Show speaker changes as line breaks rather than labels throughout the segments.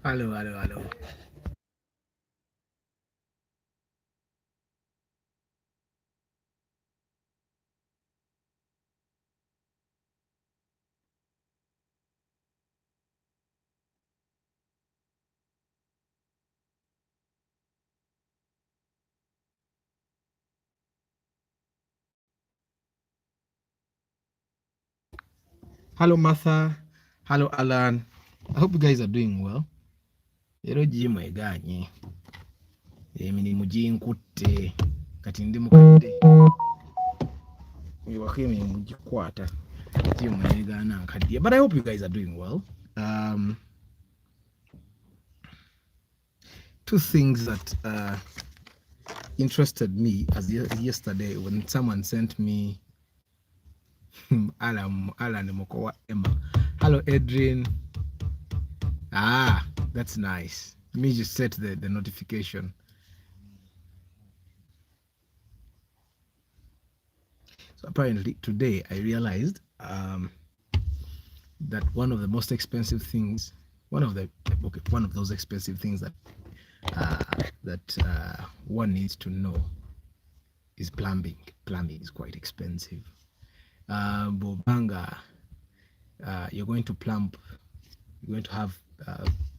Hello, hello, hello. Hello, Martha. Hello, Alan. I hope you guys are doing well. Ero gym eganye. Emirimu ginkutte kati ndi mukadde. Ewaka emirimu gikwata. Gym egaana nkaddiye. But I hope you guys are doing well. Um, Two things that interested me as yesterday when someone sent me Alan Mokowa Emma. Hello, Adrian. Ah, that's nice. Let me just set the notification. So apparently today I realized that one of the most expensive things, one of those expensive things that one needs to know is plumbing. Plumbing is quite expensive. Bobanga, you're going to plumb, you're going to have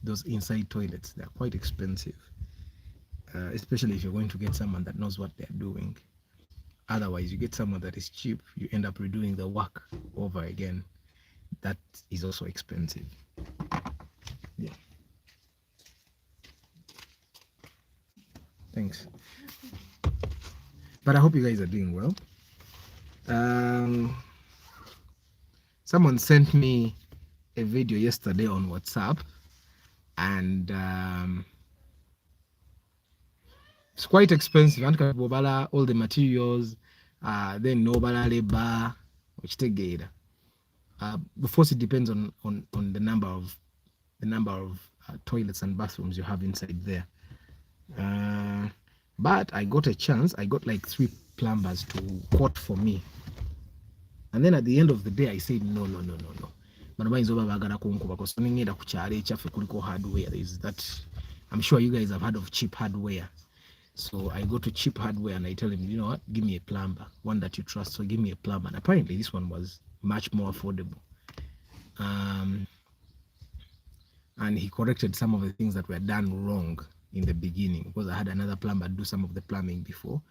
those inside toilets. They're quite expensive, especially if you're going to get someone that knows what they're doing. Otherwise, you get someone that is cheap, you end up redoing the work over again. That is also expensive. Yeah. Thanks. But I hope you guys are doing well. Someone sent me a video yesterday on WhatsApp, and it's quite expensive. And all the materials, then nobala labor, which take it. Of course, it depends on the number of toilets and bathrooms you have inside there. But I got a chance. I got like 3 plumbers to quote for me. And then at the end of the day, I said, no. Hardware is that I'm sure you guys have heard of cheap hardware. So I go to cheap hardware and I tell him, you know what, give me a plumber, one that you trust. So give me a plumber. And apparently this one was much more affordable. And he corrected some of the things that were done wrong in the beginning, because I had another plumber do some of the plumbing before,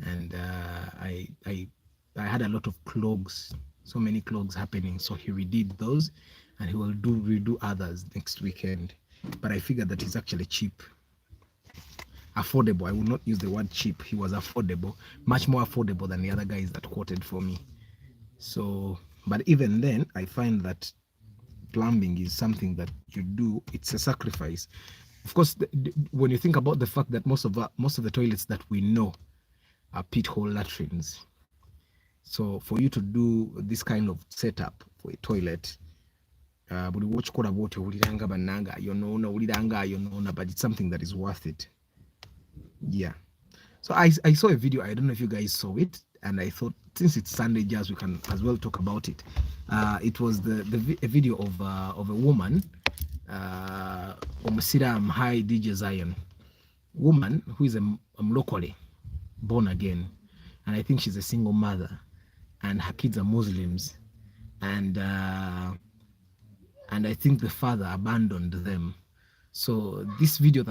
and I had a lot of clogs, so many clogs happening. So he redid those, and he will redo others next weekend. But I figured that he's actually cheap, affordable. I would not use the word cheap. He was affordable, much more affordable than the other guys that quoted for me. So, but even then, I find that plumbing is something that you do. It's a sacrifice. Of course, when you think about the fact that most of the toilets that we know are pit hole latrines, so for you to do this kind of setup for a toilet, but it's something that is worth it. Yeah. So I saw a video. I don't know if you guys saw it, and I thought since it's Sunday Jazz, we can as well talk about it. It was a video of a woman, High DJ Zion, woman who is locally born again, and I think she's a single mother, and her kids are Muslims, and I think the father abandoned them. So this video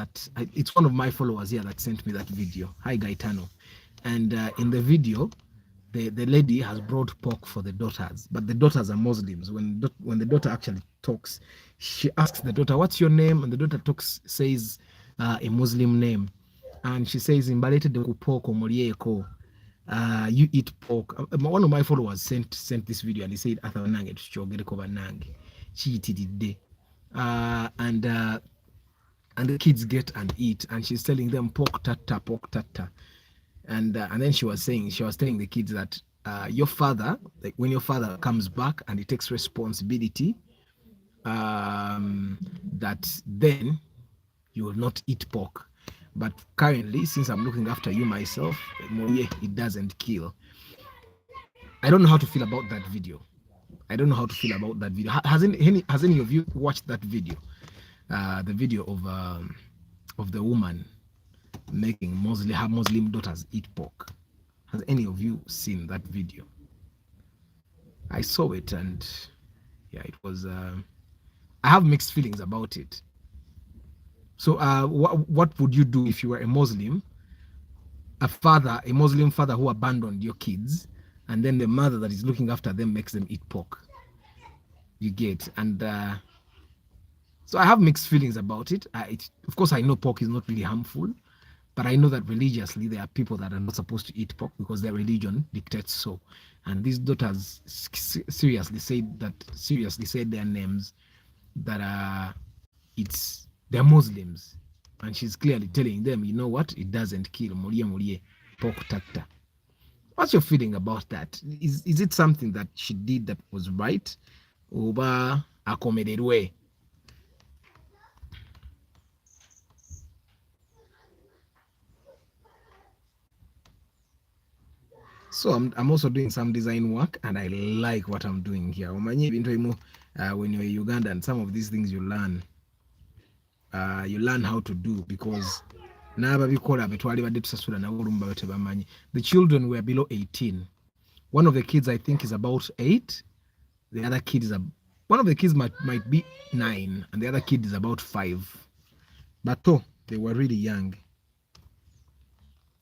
it's one of my followers here that sent me that video. Hi Gaetano. And in the video, the lady has brought pork for the daughters, but the daughters are Muslims. When the daughter actually talks, she asks the daughter, "What's your name?" And the daughter says a Muslim name, and she says, "Imbalete de pork omolieko." You eat pork. One of my followers sent this video, and he said, "Athanange tuchogereko banange." She eat and the kids get and eat, and she's telling them pork tata, and then she was telling the kids that your father, like when your father comes back and he takes responsibility, that then you will not eat pork. But currently, since I'm looking after you myself, it doesn't kill. I don't know how to feel about that video. Has any of you watched that video? the video of the woman making her Muslim daughters eat pork. Has any of you seen that video? I saw it, and yeah, it was. I have mixed feelings about it. So, what would you do if you were a Muslim, a Muslim father who abandoned your kids, and then the mother that is looking after them makes them eat pork? You get, and so I have mixed feelings about it. Of course, I know pork is not really harmful, but I know that religiously there are people that are not supposed to eat pork because their religion dictates so. And these daughters seriously said their names that they're Muslims, and she's clearly telling them, you know what, it doesn't kill. Mulie pork tata. What's your feeling about that? Is it something that she did that was right, or accommodated way? So I'm also doing some design work, and I like what I'm doing here. When you're in Uganda, and some of these things you learn how to do, because the children were below 18. One of the kids, I think, is about 8. The other kid is one of the kids might be 9, and the other kid is about 5. But they were really young,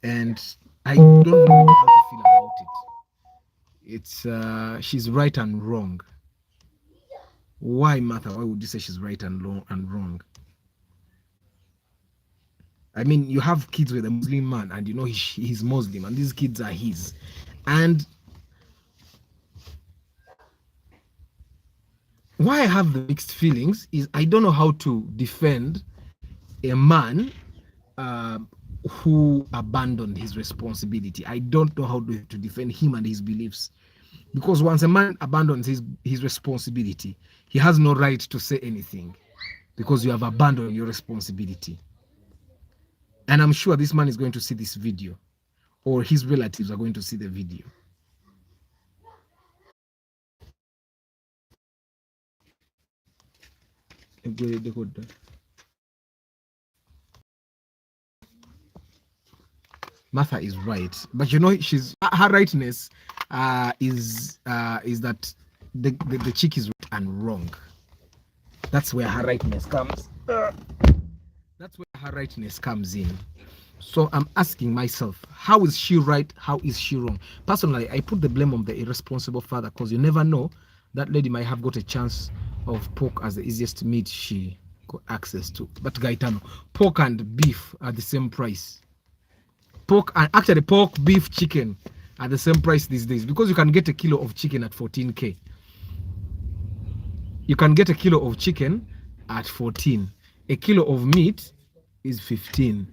and I don't know how to feel about it. It's she's right and wrong. Why, Martha? Why would you say she's right and wrong? I mean, you have kids with a Muslim man, and you know he's Muslim, and these kids are his. And why I have the mixed feelings is I don't know how to defend a man who abandoned his responsibility. I don't know how to defend him and his beliefs, because once a man abandons his responsibility, he has no right to say anything, because you have abandoned your responsibility. And I'm sure this man is going to see this video, or his relatives are going to see the video. Martha is right, but you know, her rightness is that the chick is right and wrong. That's where her rightness comes. That's where her rightness comes in. So I'm asking myself, how is she right? How is she wrong? Personally, I put the blame on the irresponsible father, because you never know, that lady might have got a chance of pork as the easiest meat she got access to. But Gaetano, pork and beef are the same price. Pork and actually pork, beef, chicken are the same price these days, because you can get a kilo of chicken at 14k. You can get a kilo of chicken at 14. A kilo of meat is 15.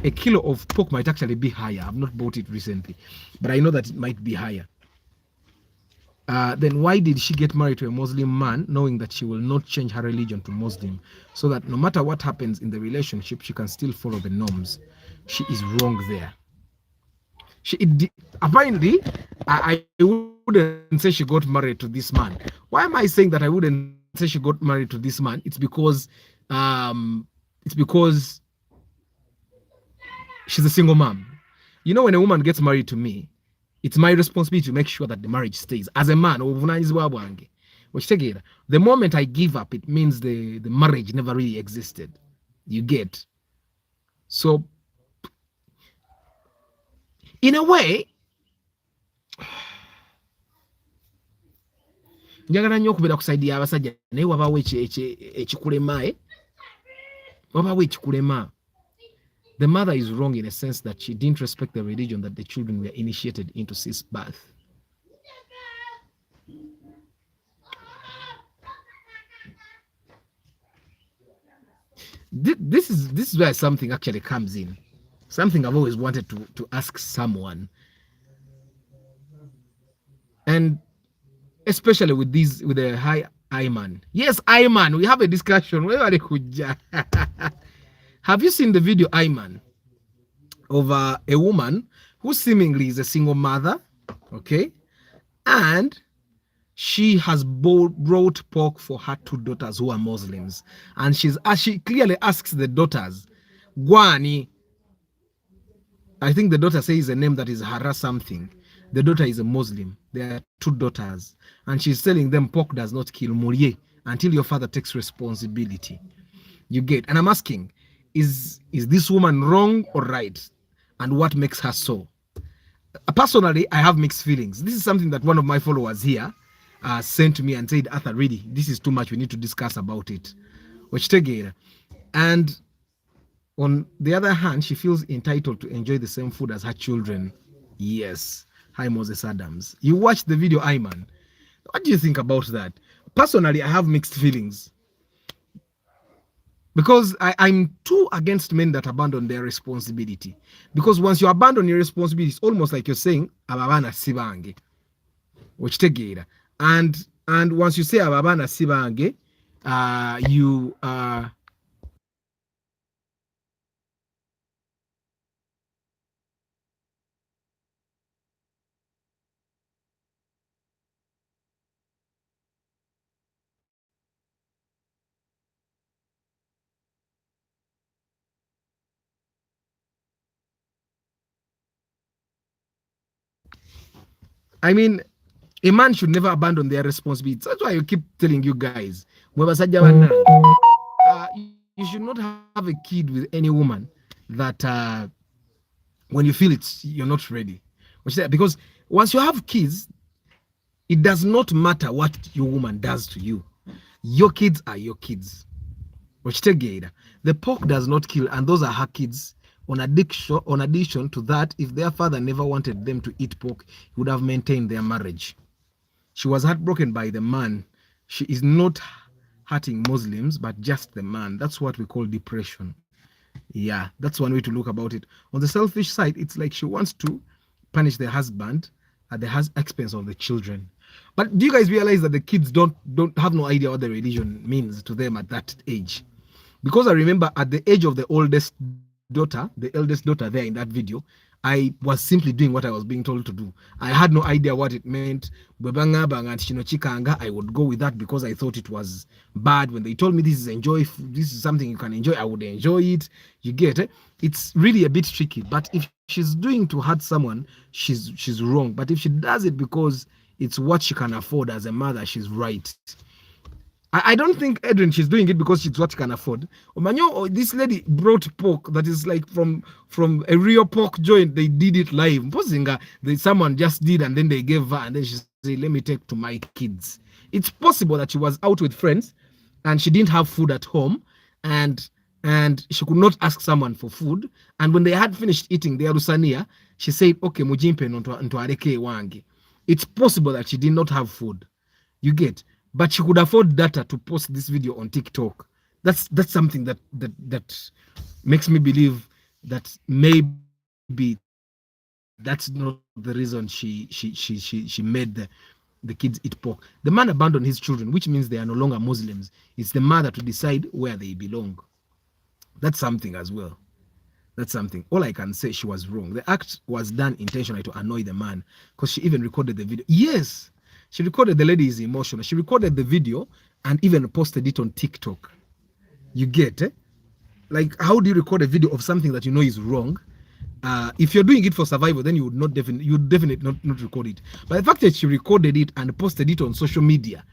A kilo of pork might actually be higher. I've not bought it recently, but I know that it might be higher. Then why did she get married to a Muslim man, knowing that she will not change her religion to Muslim, so that no matter what happens in the relationship, she can still follow the norms? She is wrong there. Apparently, I wouldn't say she got married to this man. Why am I saying that I wouldn't say she got married to this man? It's because she's a single mom. You know, when a woman gets married to me, it's my responsibility to make sure that the marriage stays. As a man, the moment I give up, it means the marriage never really existed. You get? So, in a way, njagala nnyo okubeera kusaidia abasajja naye wabawo ekikulema. The mother is wrong in a sense that she didn't respect the religion that the children were initiated into since birth. This is where something actually comes in. Something I've always wanted to ask someone. And especially with the high Ayman. Yes, Ayman, we have a discussion. Have you seen the video, Ayman, of a woman who seemingly is a single mother, okay? And she has brought pork for her two daughters who are Muslims, and she clearly asks the daughters, Gwani. I think the daughter says a name that is Hara something. The daughter is a Muslim. There are two daughters, and she's telling them pork does not kill Murie until your father takes responsibility. You get? And I'm asking, is this woman wrong or right? And what makes her so? Personally, I have mixed feelings. This is something that one of my followers here sent to me and said, Arthur, really, this is too much. We need to discuss about it. Which and on the other hand, she feels entitled to enjoy the same food as her children. Yes. Hi, Moses Adams. You watched the video, Ayman. What do you think about that? Personally, I have mixed feelings. Because I'm too against men that abandon their responsibility. Because once you abandon your responsibility, it's almost like you're saying, Ababana Sibange. Which and once you say Ababana Sibange, you I mean, a man should never abandon their responsibility. That's why I keep telling you guys, you should not have a kid with any woman that when you feel you're not ready. Because once you have kids, it does not matter what your woman does to you. Your kids are your kids. The pork does not kill, and those are her kids. On addition to that, if their father never wanted them to eat pork, he would have maintained their marriage. She was heartbroken by the man. She is not hurting Muslims, but just the man. That's what we call depression. Yeah, that's one way to look about it. On the selfish side, it's like she wants to punish the husband at the expense of the children. But do you guys realize that the kids don't have no idea what the religion means to them at that age? Because I remember at the age of the eldest daughter there in that video, I was simply doing what I was being told to do. I had no idea what it meant. I would go with that because I thought it was bad. When they told me this is something you can enjoy, I would enjoy it. You get it? It's really a bit tricky. But if she's doing to hurt someone, she's wrong. But if she does it because it's what she can afford as a mother, she's right. I don't think Edwin, she's doing it because it's what she can afford. Omanyo, this lady brought pork that is like from a real pork joint. They did it live. Someone just did, and then they gave her, and then she said, "Let me take to my kids." It's possible that she was out with friends, and she didn't have food at home, and she could not ask someone for food. And when they had finished eating their rusania, she said, "Okay, mujimpe nto areke wange." It's possible that she did not have food. You get. But she could afford data to post this video on TikTok. That's something that makes me believe that maybe that's not the reason she made the kids eat pork. The man abandoned his children, which means they are no longer Muslims. It's the mother to decide where they belong. That's something as well. That's something. All I can say, she was wrong. The act was done intentionally to annoy the man, because she even recorded the video. Yes. She recorded, the lady is emotional. She recorded the video and even posted it on TikTok. You get it? Like, how do you record a video of something that you know is wrong? If you're doing it for survival, then you would definitely not record it. But the fact that she recorded it and posted it on social media,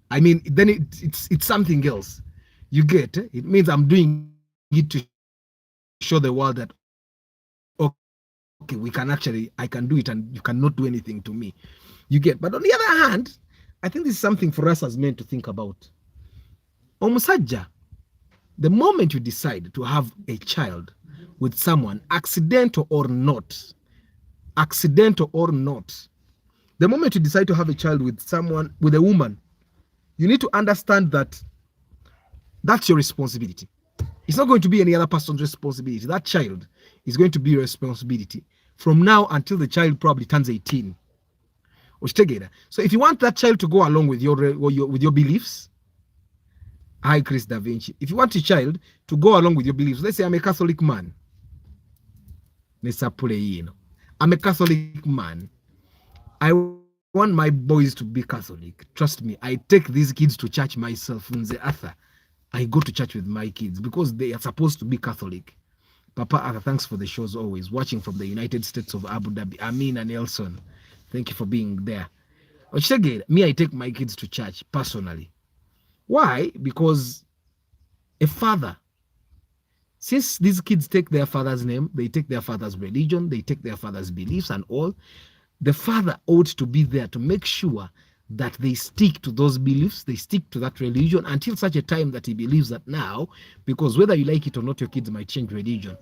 I mean, then it's something else. You get it? It means I'm doing it to show the world that, okay, I can do it, and you cannot do anything to me. You get. But on the other hand, I think this is something for us as men to think about. Omusajja, the moment you decide to have a child with someone, accidental or not, the moment you decide to have a child with someone, with a woman, you need to understand that that's your responsibility. It's not going to be any other person's responsibility. That child is going to be your responsibility from now until the child probably turns 18. So if you want that child to go along with your beliefs, hi Chris Da Vinci. If you want a child to go along with your beliefs, let's say I'm a Catholic man. I'm a Catholic man. I want my boys to be Catholic. Trust me, I take these kids to church myself. Arthur, I go to church with my kids because they are supposed to be Catholic. Papa Arthur, thanks for the shows always. Watching from the United States of Abu Dhabi. Amin and Nelson, thank you for being there. Me, I take my kids to church personally. Why? Because a father, since these kids take their father's name, they take their father's religion, they take their father's beliefs and all, the father ought to be there to make sure that they stick to those beliefs, they stick to that religion until such a time that he believes that now, because whether you like it or not, your kids might change religion.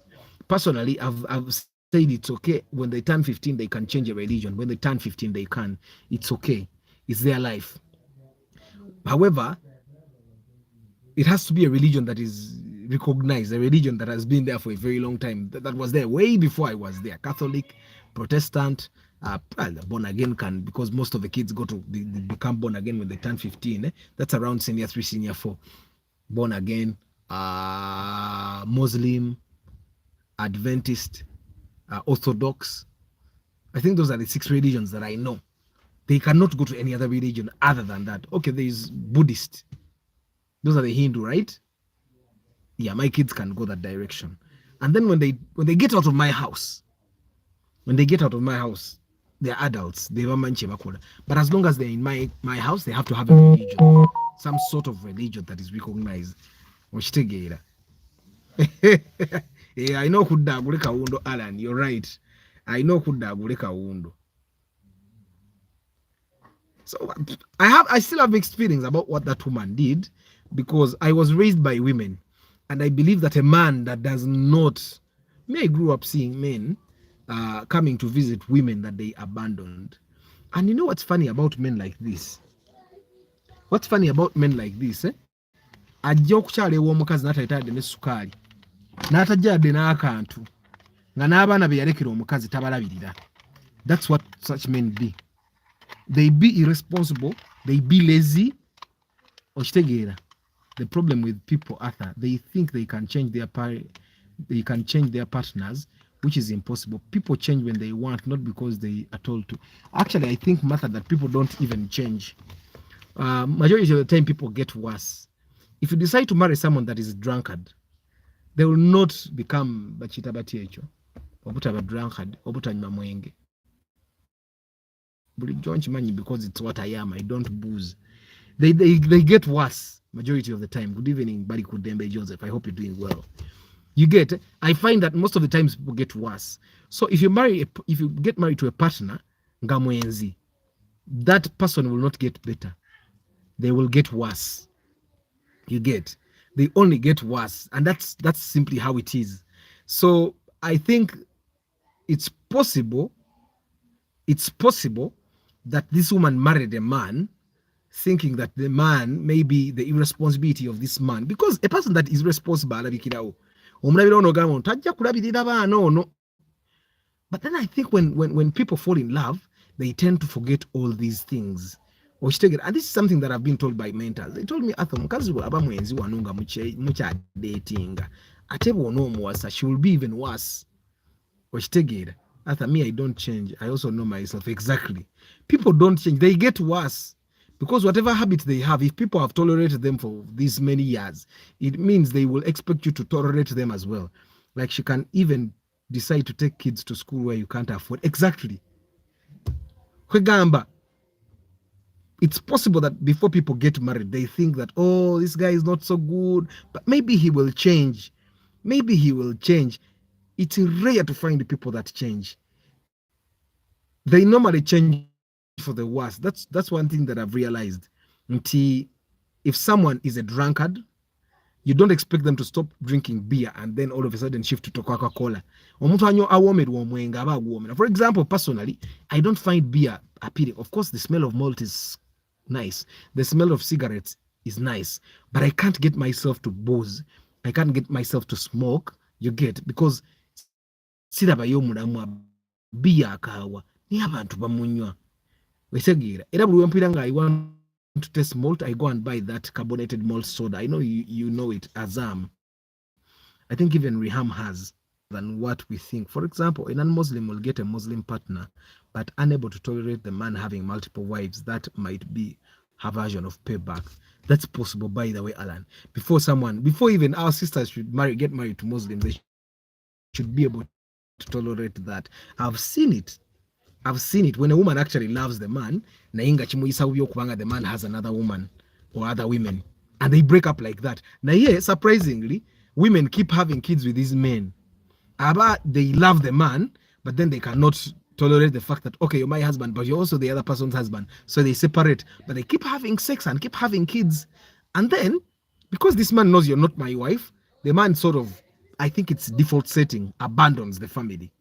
Personally, I've said it's okay. When they turn 15, they can change a religion. When they turn 15, they can. It's okay. It's their life. However, it has to be a religion that is recognized, a religion that has been there for a very long time, that was there way before I was there. Catholic, Protestant, born again can, because most of the kids they become born again when they turn 15. That's around senior 3, senior 4. Born again, Muslim, Adventist, Orthodox. I think those are the 6 religions that I know. They cannot go to any other religion other than that. Okay, there is Buddhist. Those are the Hindu, right? Yeah, my kids can go that direction. And then when they get out of my house, they're adults. But as long as they're in my house, they have to have a religion, some sort of religion that is recognized. Yeah, I know kudagule kawundo, Alan. You're right. I know kudagule kawundo. So I still have mixed feelings about what that woman did, because I was raised by women, and I believe that a man that does not, I grew up seeing men coming to visit women that they abandoned. And you know what's funny about men like this? Ajja okukyala ew'omukazi n'atayitadde ne sukaali, n'atajjadde n'akantu, nga n'abaana be yalekera omukazi tabalabirira. That's what such men be. They be irresponsible, they be lazy. Okitegeera. The problem with people, Arthur, they think they can change their partners, which is impossible. People change when they want, not because they are told to. Actually, I think, Martha, that people don't even change. Majority of the time, people get worse. If you decide to marry someone that is a drunkard, they will not become bachita batiecho, obutaba drunkard, obutanywa mwenge. Because it's what I am. I don't booze. They get worse majority of the time. Good evening, Bari Kudembe Joseph. I hope you're doing well. You get, I find that most of the times people get worse. So if you get married to a partner, ngamwenzi, that person will not get better. They will get worse. You get, they only get worse, and that's simply how it is. So I think it's possible that this woman married a man thinking that the man may be the irresponsibility of this man, because a person that is responsible alabikirawo omulabira ono gamba tajja kulabirira baana ono. But then I think when people fall in love, they tend to forget all these things. And this is something that I've been told by mentors. They told me, Arthur, mukazi bw'aba mwenzi wano nga mukyadeetinga ate bw'onoomuwasa, she will be even worse. Okitegeera. Arthur, me, I don't change. I also know myself. Exactly. People don't change. They get worse. Because whatever habits they have, if people have tolerated them for these many years, it means they will expect you to tolerate them as well. Like she can even decide to take kids to school where you can't afford. Exactly. It's possible that before people get married, they think that, oh, this guy is not so good, but maybe he will change. It's rare to find the people that change. They normally change for the worse. That's one thing that I've realized. If someone is a drunkard, you don't expect them to stop drinking beer and then all of a sudden shift to Coca-Cola. For example, personally, I don't find beer appealing. Of course, the smell of malt is nice. The smell of cigarettes is nice. But I can't get myself to booze. I can't get myself to smoke. You get, because beer kawa ni abantu bamunywa. Era buli wempira nga I want to taste malt, I go and buy that carbonated malt soda. I know you know it, Azam. I think even Riham has than what we think. For example, a non-Muslim will get a Muslim partner, but unable to tolerate the man having multiple wives. That might be her version of payback. That's possible, by the way, Alan. Before even our sisters should get married to Muslims, they should be able to tolerate that. I've seen it. When a woman actually loves the man, the man has another woman or other women, and they break up like that. Now, here, surprisingly, women keep having kids with these men. They love the man, but then they cannot tolerate the fact that, okay, you're my husband, but you're also the other person's husband. So they separate, but they keep having sex and keep having kids. And then, because this man knows you're not my wife, the man sort of, I think it's default setting, abandons the family.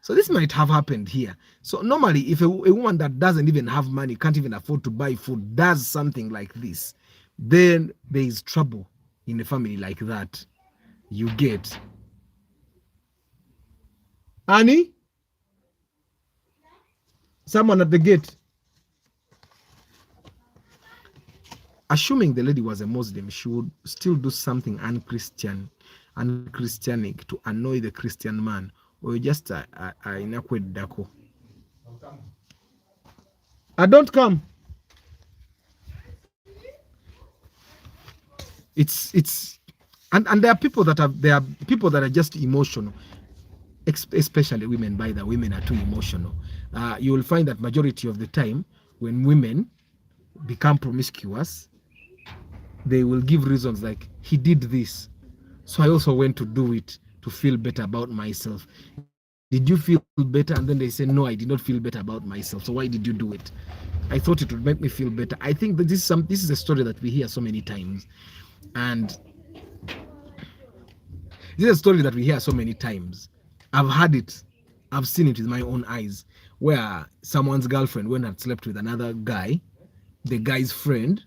So this might have happened here. So normally, if a woman that doesn't even have money, can't even afford to buy food, does something like this, then there is trouble in a family like that. You get. Annie? Someone at the gate. Assuming the lady was a Muslim, she would still do something unchristianic to annoy the Christian man, or just I don't come. It's and there are people that are just emotional, especially women. By the women are too emotional. You will find that majority of the time when women become promiscuous, they will give reasons like, he did this, so I also went to do it to feel better about myself. Did you feel better? And then they say, no, I did not feel better about myself. So why did you do it? I thought it would make me feel better. I think that this is a story that we hear so many times. And this is a story that we hear so many times. I've heard it. I've seen it with my own eyes, where someone's girlfriend went and slept with another guy, the guy's friend,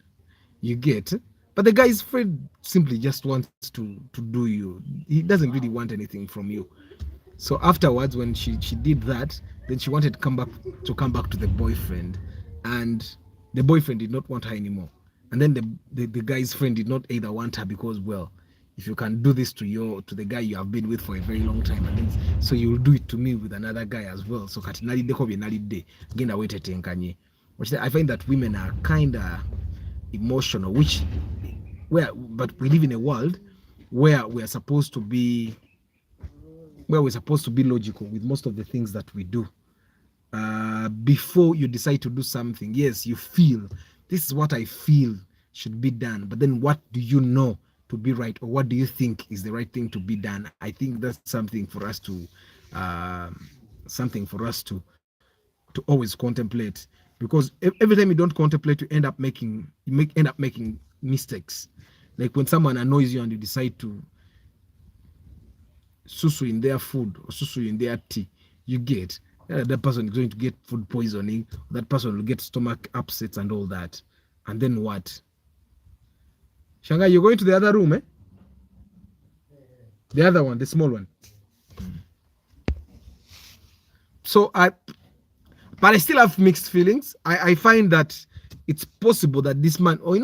but the guy's friend simply just wants to do you. He doesn't really want anything from you. So afterwards, when she did that, then she wanted to come back to the boyfriend, and the boyfriend did not want her anymore. And then the guy's friend did not either want her, because, well, if you can do this to the guy you have been with for a very long time, and then so you will do it to me with another guy as well. So which I find that women are kind of emotional, but we live in a world where we're supposed to be logical with most of the things that we do. Before you decide to do something, yes, you feel, this is what I feel should be done, but then what do you know to be right, or what do you think is the right thing to be done? I think that's something for us to always contemplate, because every time you don't contemplate, you end up making mistakes. Like when someone annoys you and you decide to susu in their food or susu in their tea, that person is going to get food poisoning, that person will get stomach upsets and all that. And then what? Shanghai, you're going to the other room, eh? The other one, the small one. So but I still have mixed feelings. I find that it's possible that this man, or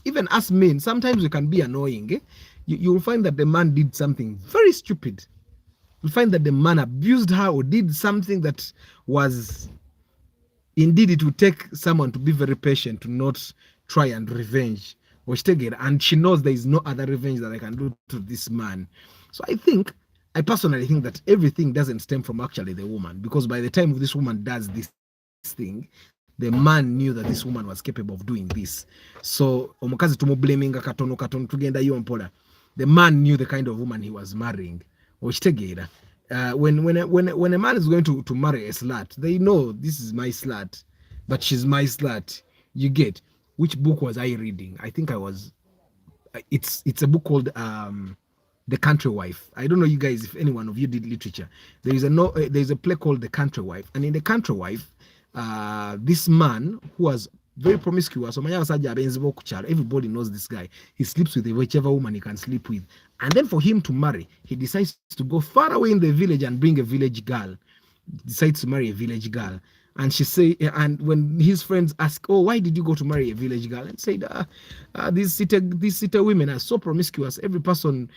even us men, sometimes we can be annoying. Eh? You will find that the man did something very stupid. You'll find that the man abused her or did something that was, indeed, it would take someone to be very patient to not try and revenge. And she knows there is no other revenge that I can do to this man. So I personally think that everything doesn't stem from actually the woman, because by the time this woman does this thing, the man knew that this woman was capable of doing this. So omukazi tumublaming katono tugenda yompola. The man knew the kind of woman he was marrying. When a man is going to marry a slut, they know this is my slut, but she's my slut. You get. Which book was I reading? I think it's a book called The Country Wife. I don't know, you guys, if any one of you did literature. There's a play called The Country Wife, and in The Country Wife, this man who was very promiscuous, everybody knows this guy. He sleeps with whichever woman he can sleep with, and then for him to marry, he decides to go far away in the village and bring a village girl. Decides to marry a village girl, And she say, and when his friends ask, oh, why did you go to marry a village girl? And said, these city women are so promiscuous. Every person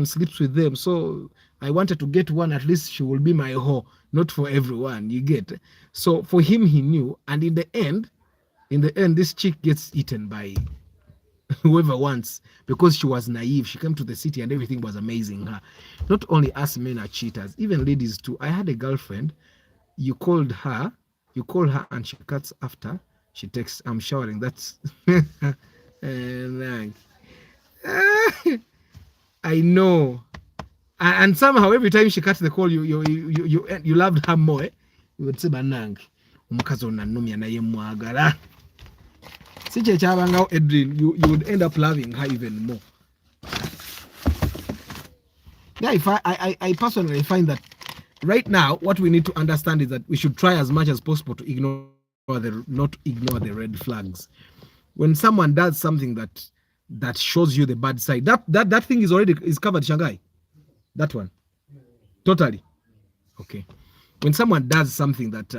sleeps with them. So I wanted to get one, at least she will be my whore, not for everyone. You get? So for him, he knew. And in the end, this chick gets eaten by whoever wants, because she was naive. She came to the city and everything was amazing. Her. Not only us men are cheaters, even ladies too. I had a girlfriend. You call her and she cuts after. She texts, I'm showering. That's I know. And somehow every time she cuts the call, you loved her more. You would say, Banang, umukazi onanumya naye mwagala. Siche chabanga Edrin, you would end up loving her even more. Yeah, if I personally find that right now, what we need to understand is that we should try as much as possible to not ignore the red flags. When someone does something that shows you the bad side, that thing is covered, Shanghai. That one, totally okay. When someone does something that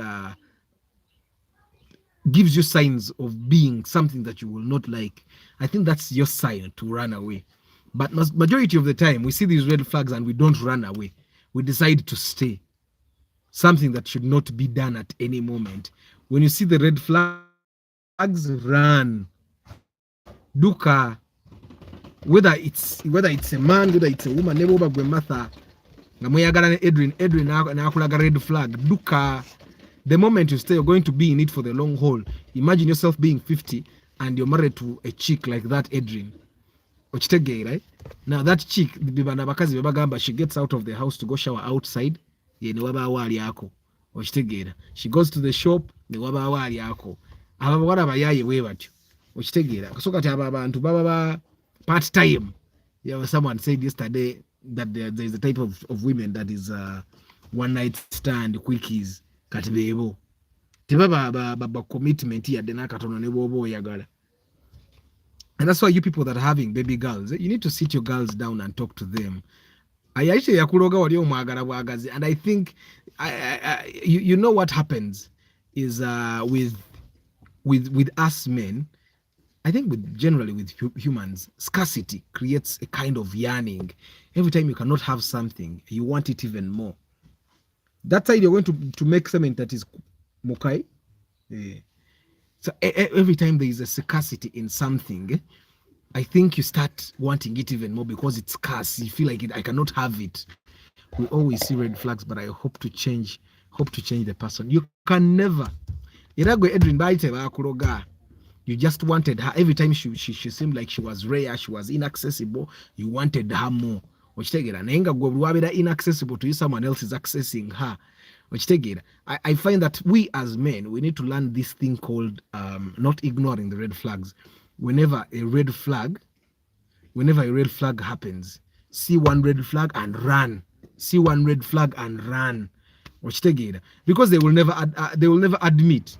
gives you signs of being something that you will not like, I think that's your sign to run away. But majority of the time, we see these red flags and we don't run away. We decide to stay. Something that should not be done at any moment. When you see the red flags, run. Duka. Whether it's a man, whether it's a woman, never Martha. Edwin na red flag. Duka. The moment you stay, you're going to be in it for the long haul. Imagine yourself being 50 and you're married to a chick like that, Edwin. Right? Now that chick, she gets out of the house to go shower outside. She goes to the shop. Part time. Yeah, someone said yesterday that there is a type of women that is one night stand quickies. Katibebo. Tiba commitment here denakatono ne bobo yagala. And that's why you people that are having baby girls, you need to sit your girls down and talk to them. And I think you know what happens is with us men, I think generally with humans, scarcity creates a kind of yearning. Every time you cannot have something, you want it even more. That side you're going to make something that is mokai. So every time there is a scarcity in something, I think you start wanting it even more because it's scarce. You feel like I cannot have it. We always see red flags, but I hope to change the person. You can never. You just wanted her. Every time she seemed like she was rare, she was inaccessible, you wanted her more. Inaccessible to you, someone else is accessing her. I find that we as men, we need to learn this thing called not ignoring the red flags. Whenever a red flag happens, see one red flag and run. See one red flag and run. Because they will never admit.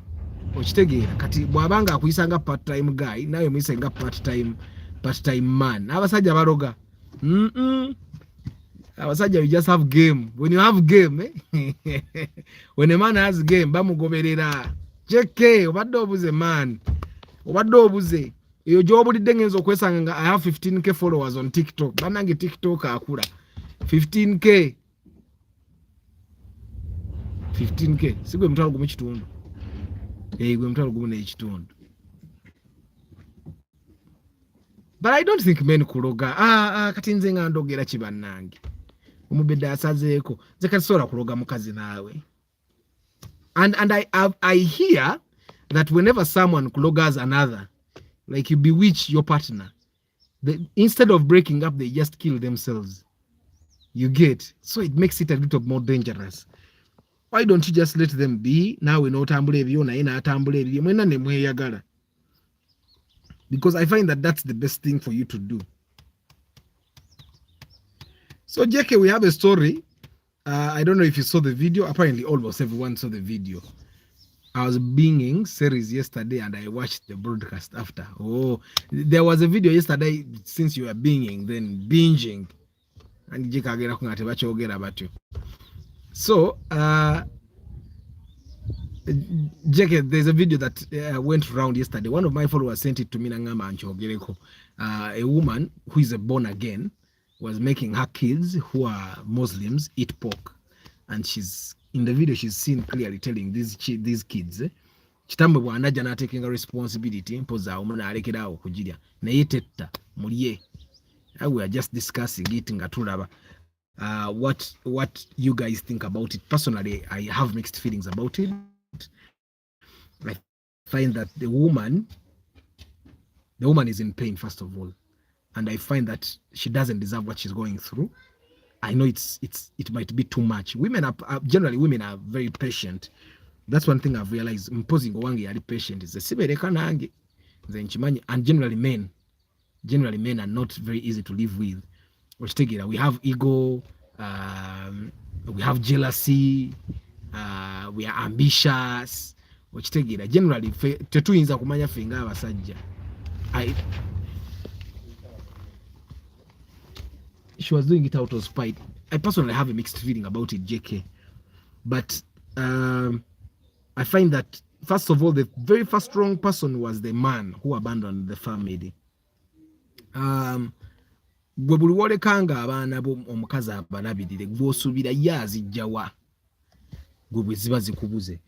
Kati bwabanga akuyisanga part time guy, nayo muyisanga part time man. Abasajja baroga. Abasajja, you just have game. When you have game, when a man has game, bamugoberera. Cheke, obadde obuze man. Obadde obuze. Eyo gy'obulidde ngenza okwesanga nga I have 15k followers on TikTok. Banange TikTok akula. 15k. Sigwe mutwalo gumu kitundu. Gwe mutwalo gumu n'ekitundu. But I don't think men kuloga. Kati nze nga ndogera kibannange. Omubedde asazeeko. Nze kati sobola kuloga mukazi naawe. And I hear that whenever someone kulogas another, like you bewitch your partner, instead of breaking up, they just kill themselves. You get? So it makes it a little more dangerous. Why don't you just let them be? Now we know tambule ebyo naye n'atambula ebyo mwena ne mweyagala. Because I find that that's the best thing for you to do. So JK, we have a story. I don't know if you saw the video. Apparently almost everyone saw the video. I was binging series yesterday and I watched the broadcast after. Oh, there was a video yesterday since you were binging, then binging. And JK, so JK, there's a video that went around yesterday. One of my followers sent it to me. A woman who is a born again was making her kids who are Muslims eat pork, and she's in the video. She's seen clearly telling these kids, "Chitambe bwana jana taking a responsibility. Mpoza umuna alekera awo kujirya. Naye tetta muliye." We are just discussing it ngatulaba. What you guys think about it. Personally, I have mixed feelings about it. I find that the woman is in pain, first of all, and I find that she doesn't deserve what she's going through. I know it might be too much. Generally women are very patient. That's one thing I've realized. Imposing wangi are patient is the sibereka nange nze, and generally men are not very easy to live with. We have ego, we have jealousy, we are ambitious. Generally tetuyinza kumanya fenga abasajja. She was doing it out of spite. I personally have a mixed feeling about it, JK. But I find that, first of all, the very first strong person was the man who abandoned the family. Bwe buli wolekanga abaana bo omukazi abalabirire gw'osuubira ye azijjawa gwe bwe ziba zikubuze.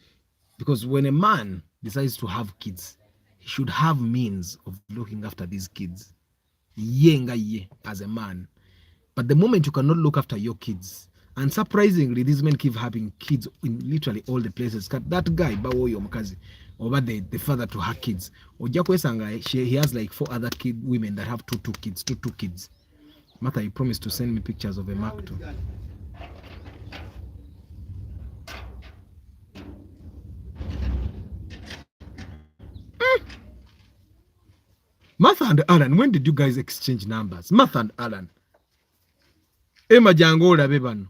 Because when a man decides to have kids, he should have means of looking after these kids. Ye as a man. But the moment you cannot look after your kids, and surprisingly, these men keep having kids in literally all the places. That guy, Bawoyo Mukazi, over the father to her kids. He has like 4 other women that have two kids. Martha, you promised to send me pictures of a Mark too. Martha and Alan, when did you guys exchange numbers? Martha and Alan. Emma Jangola Beban.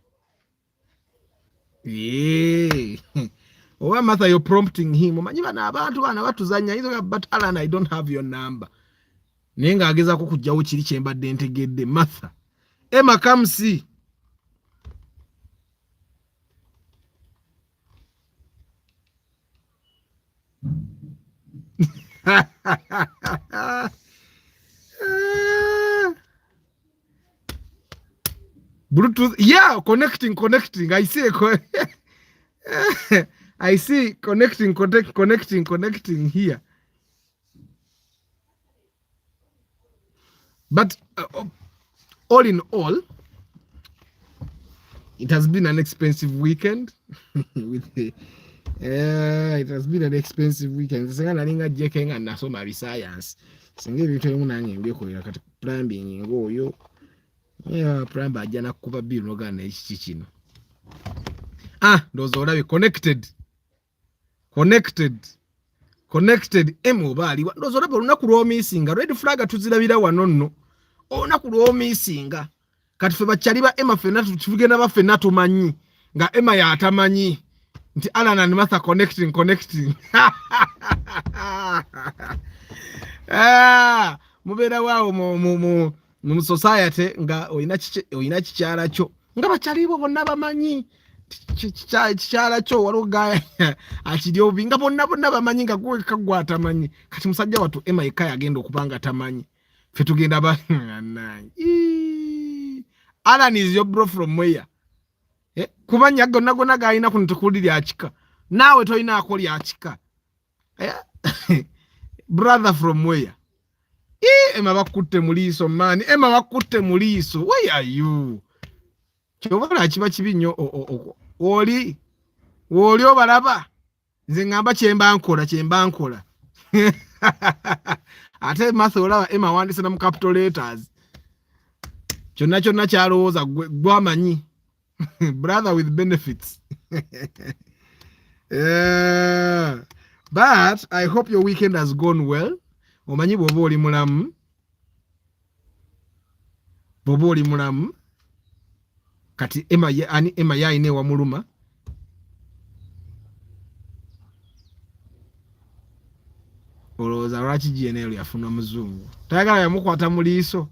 Yeah. Oh, Martha, you're prompting him. But Alan, I don't have your number. Nenga ageza kukujjawo kiri kyembadde ntegedde. Martha. Emma, come see. Bluetooth, yeah, connecting. I see I see connecting here. But all in all, it has been an expensive weekend. It has been an expensive weekend. Nalinga JK nga nasoma science. Singa ebintu ebimu nange mbyekolera kati plumbing ng'oyo. Plumber ajja nakukuba bill n'ogana ekiki kino. Ndowooza olabe connected emobali. Ndowooza olabe olunaku lw'omiisinga. Red flag tuzirabira wano nno. Olunaku lw'omiisinga. Kati ffe bakyali ba Emma ffenna tugenda baffenna tumanyi nga Emma y'atamanyi nti Alan and Martha connecting. Mubeera waawo mu society nga oyina kikyala kyo nga bakyali bo bonna bamanyi kikyala kyo waliwo gaya akiri obi nga bonna bamanyi nga gwe kagwa atamanyi. Kati musajja wattu Emma yekka yagenda okubanga tamanyi. Ffe tugenda Alan is your bro from where? Kubanya gonna galina kuno tukulira akika. Naawe toyinaako lyakika. Brother from where? Emma bakutte mu liiso man. Emma bakutte mu liiso. Where are you? Kyobala kiba kibi nnyo oli obalaba. Nze ngamba kyemba nkola. Ate Martha olaba Emma wandise na mu capital letters. Kyonna kyalowooza gwamanyi. Brother with benefits. But I hope your weekend has gone well. Omanyi bw'oba oli mulamu. Kati Emma yayina ewamuluma. Olowooza lwaki GNL yafuna muzungu. Tayagala yamukwata mu liiso.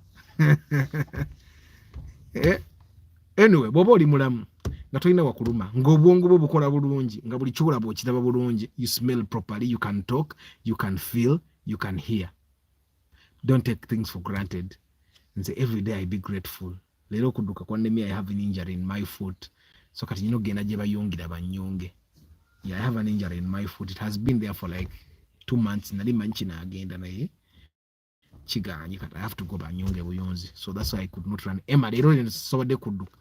Anyway, bw'oba oli mulamu nga tolina wakuluma ng'obwongo bwo bukola bulungi nga buli kyolaba okiraba bulungi, you smell properly, you can talk, you can feel, you can hear. Don't take things for granted. Nze every day I be grateful. Leero okudduka kwa nnemye I have an injury in my foot, so kati nyina ogenda gye bayungira banyonge. Yeah, I have an injury in my foot. It has been there for like 2 months. Nali manyi kinaagenda naye kiganye kati I have to go banyonge buyonzi, so that's why I could not run. Emma leero nsobodde kudduka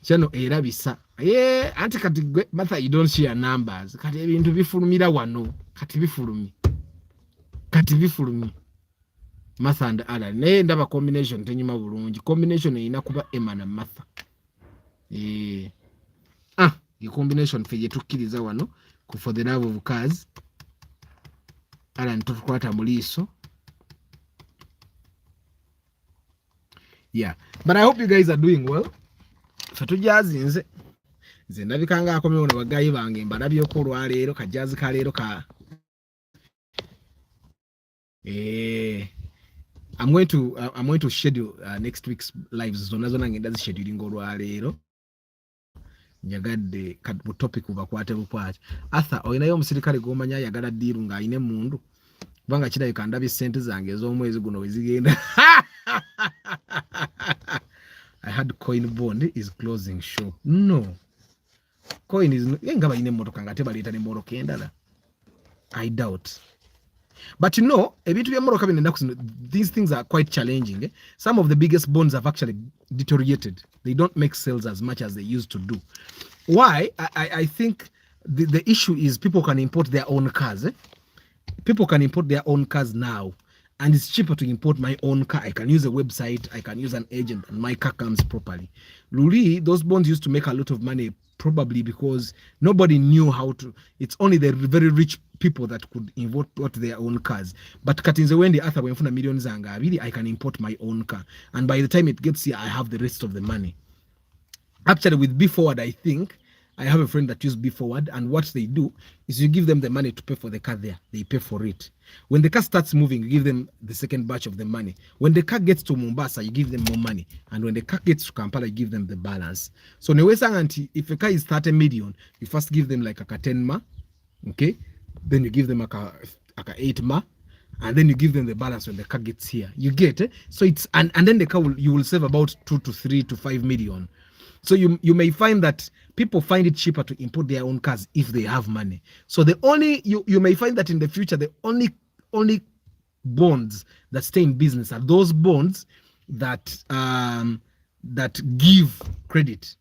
kyano erabisa anti kati gwe Martha, you don't share numbers. Kati ebintu bifulumira wano, kati bifulumye Martha and Alan naye ndaba combination tenyuma bulungi. Combination erina kuba Emma na Martha. The combination fe gye tukkiriza wano ku for the love of cars Alan tukwata mu liiso. Yeah, but I hope you guys are doing well. Fatujazi nze ndabikanga akomyewo n'abagayi bange mbalabyeko olwaleero kajazi kaleero ka I'm going to schedule next week's lives zona ngenda zischeduling olwaleero nyagadde ku topic ubakwate bukwate. Arthur oyinayo omusirikale gw'omanya ayagala ddiiru ng'ayina emmundu kubanga kirabika ndabye ssente zange ez'omwezi guno wezigenda. I had coin bond is closing shop. No. Coin is nga bayina emmotoka nga tebaleeta n'emmotoka endala. I doubt. But you know, ebintu bya mmotoka bino ennaku zino, these things are quite challenging. Some of the biggest bonds have actually deteriorated. They don't make sales as much as they used to do. Why? I think the issue is people can import their own cars. People can import their own cars now. And it's cheaper to import my own car. I can use a website, I can use an agent, and my car comes properly. Luli, those bonds used to make a lot of money, probably because nobody knew how to. It's only the very rich people that could import their own cars. But katinze wendi Arthur wenfuna millions zanga, really I can import my own car. And by the time it gets here, I have the rest of the money. Actually, with B Forward, I think, I have a friend that uses B Forward, and what they do is you give them the money to pay for the car there. They pay for it. When the car starts moving, you give them the second batch of the money. When the car gets to Mombasa, you give them more money. And when the car gets to Kampala, you give them the balance. So if a car is 30 million, you first give them like a 10 ma, okay? Then you give them like a 8 ma, and then you give them the balance when the car gets here. You get it? So it's and then the car you will save about 2 to 3 to 5 million. So you may find that people find it cheaper to import their own cars if they have money. So the only you may find that in the future the only bonds that stay in business are those bonds that that give credit.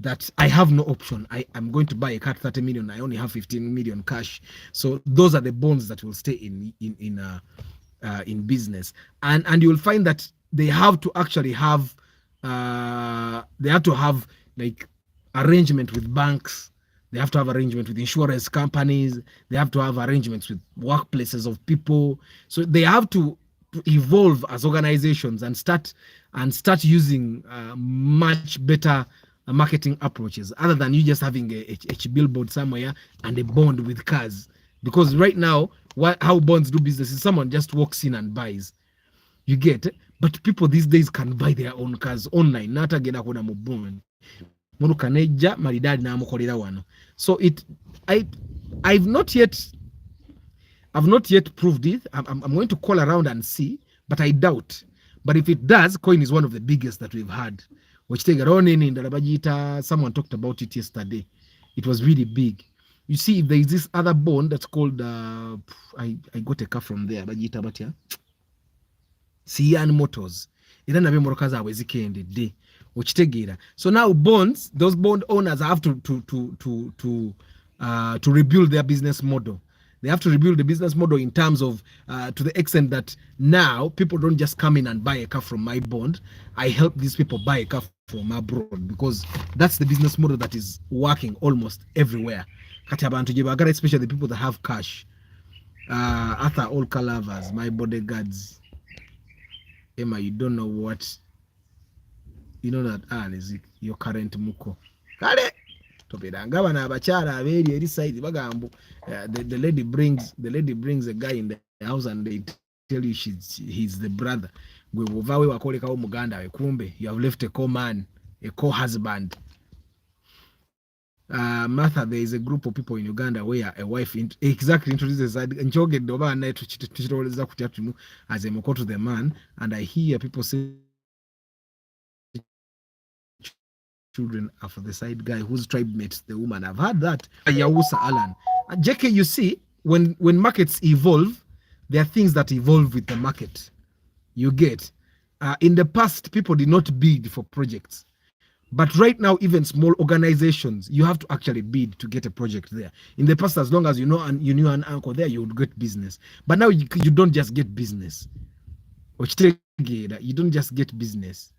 That I have no option. I'm going to buy a car 30 million. I only have 15 million cash. So those are the bonds that will stay in business. And you will find that they have to actually have like arrangement with banks. They have to have arrangement with insurance companies. They have to have arrangements with workplaces of people. So they have to evolve as organizations and start using much better marketing approaches other than you just having a billboard somewhere and a bond with cars. Because right now, how bonds do business is someone just walks in and buys. You get it? But people these days can buy their own cars online. Nata gena kuna mubuni. Munu kaneja maridadi na amukolera wano. So I've not yet proved it. I'm going to call around and see, but I doubt. But if it does, coin is one of the biggest that we've had. Which take around in Dalabajita. Someone talked about it yesterday. It was really big. You see, if there is this other bond that's called I got a car from there. Bajita Batia. Sian Motors. Ira nabe moroka zawe zikendedde. Okitegeera. So now bonds, those bond owners have to rebuild their business model. They have to rebuild the business model in terms of to the extent that now people don't just come in and buy a car from my bond. I help these people buy a car from abroad because that's the business model that is working almost everywhere. Kati abantu gye bagala, especially the people that have cash. Arthur, all car lovers, my bodyguards. Emma, you don't know what. You know that is your current muko. Kale tobiranga bana abakyala aberi eri side bagambo. The lady brings a guy in the house and they tell you he's the brother. Gwe bova we wakolekawo muganda we kumbe you have left a co-man, a co-husband Martha, there is a group of people in Uganda where a wife exactly introduces njogedde oba naye tukirowoleza kutya tumu as a moko to the man, and I hear people say children are for the side guy whose tribe mates the woman. I've heard that. Yawusa Alan. And JK, you see, when markets evolve, there are things that evolve with the market. You get. In the past, people did not bid for projects. But right now, even small organizations, you have to actually bid to get a project there. In the past, as long as you knew an uncle there, you would get business. But now you don't just get business. You don't just get business.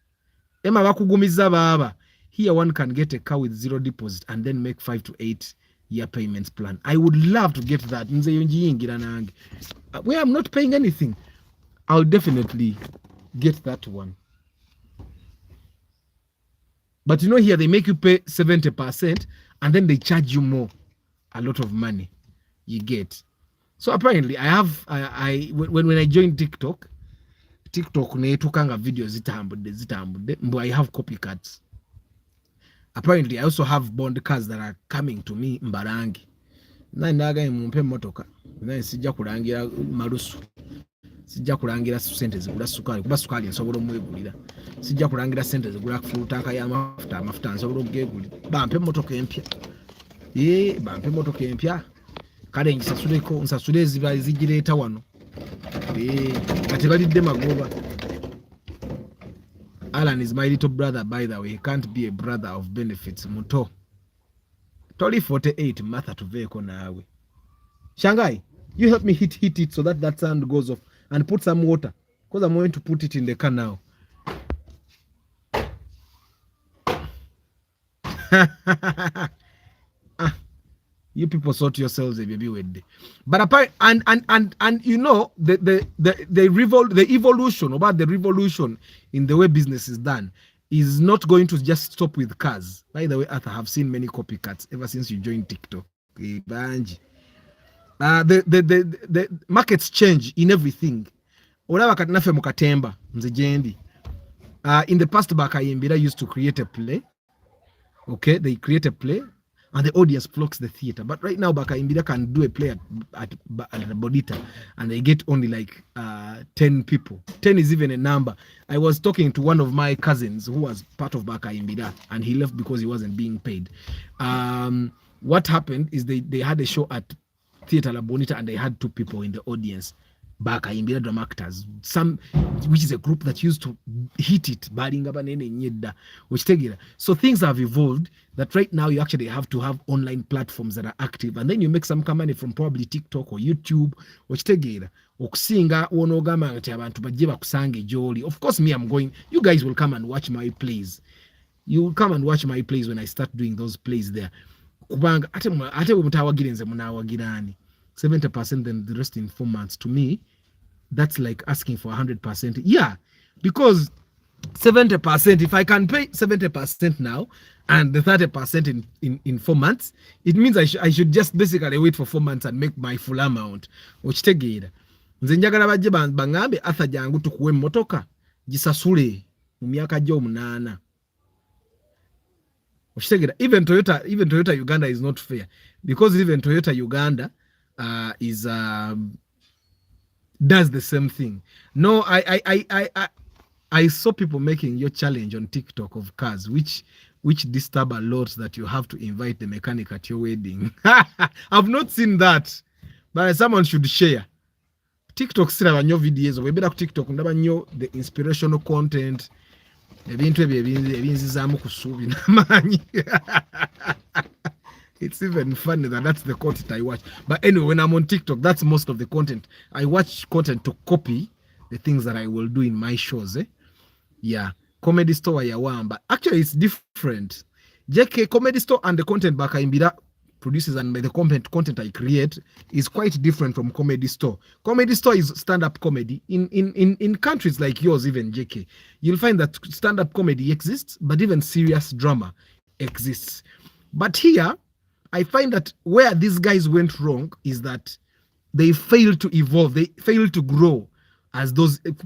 Emma bakugumiza baba. Here one can get a car with 0 deposit and then make 5 to 8 year payments plan. I would love to get that. Where I'm not paying anything. I'll definitely get that one. But you know, here they make you pay 70% and then they charge you more, a lot of money. You get. So apparently, I have when I joined TikTok netukanga videos zitambudde, I have copycats. Apparently, I also have bond cars that are coming to me Mbarangi. Naye mumpe motoka. Naye sijja kulangira malusu. Sijja kulangira sente zigula sukali kuba sukali nsobola omwegulira. Sijja kulangira sente zigula full tanka ya amafuta nsobola okugegulira. Bampe motoka empya. Bampe motoka empya. Kale nsasule eziba zigireeta wano. Kati balidde magoba. Alan is my little brother, by the way. He can't be a brother of benefits. Muto. Toli 48, Martha Tuveko nawe. Shanghai, you help me hit it so that sound goes off. And put some water. Because I'm going to put it in the car now. You people sort yourselves a baby with day. But apart and you know the evolution about the revolution in the way business is done is not going to just stop with cars. By the way, I have seen many copycats ever since you joined TikTok. The markets change in everything. Olaba katinafe mukatemba nzejendi. In the past, Bakayimbira used to create a play. Okay, they create a play and the audience flocks the theater. But right now, Bakayimbira can do a play at Bodita and they get only like 10 people. 10 is even a number. I was talking to one of my cousins who was part of Bakayimbira and he left because he wasn't being paid. What happened is they had a show at Theater La Bonita and they had 2 people in the audience. Bakayimbira drama actors, which is a group that used to hit it. So things have evolved that right now you actually have to have online platforms that are active, and then you make some money from probably TikTok or YouTube. Of course, me, I'm going. You guys will come and watch my plays. You will come and watch my plays when I start doing those plays there. 70%, then the rest in 4 months. To me, that's like asking for 100%. Yeah, because 70%, if I can pay 70% now and the 30% in 4 months, it means I should just basically wait for 4 months and make my full amount. Okitegeera. Nze njagala bajje bangambe atha jangu tukuwe motoka gisasule mu myaka gyo 8. Okitegeera. Even Toyota Uganda is not fair, because even Toyota Uganda does the same thing. No, I saw people making your challenge on TikTok of cars, which disturb a lot, that you have to invite the mechanic at your wedding. I've not seen that, but someone should share. TikTok still have new videos. We better TikTok ndaba nnyo the inspirational content. Ebintu ebinzizamu kusubi namanyi. It's even funny that's the content I watch. But anyway, when I'm on TikTok, that's most of the content. I watch content to copy the things that I will do in my shows. Yeah. Comedy Store ya wamba. Actually, it's different. JK Comedy Store and the content Bakayimbira produces and the content I create is quite different from Comedy Store. Comedy Store is stand-up comedy. In countries like yours, even JK, you'll find that stand-up comedy exists, but even serious drama exists. But here, I find that where these guys went wrong is that they failed to evolve. They failed to grow as those. Like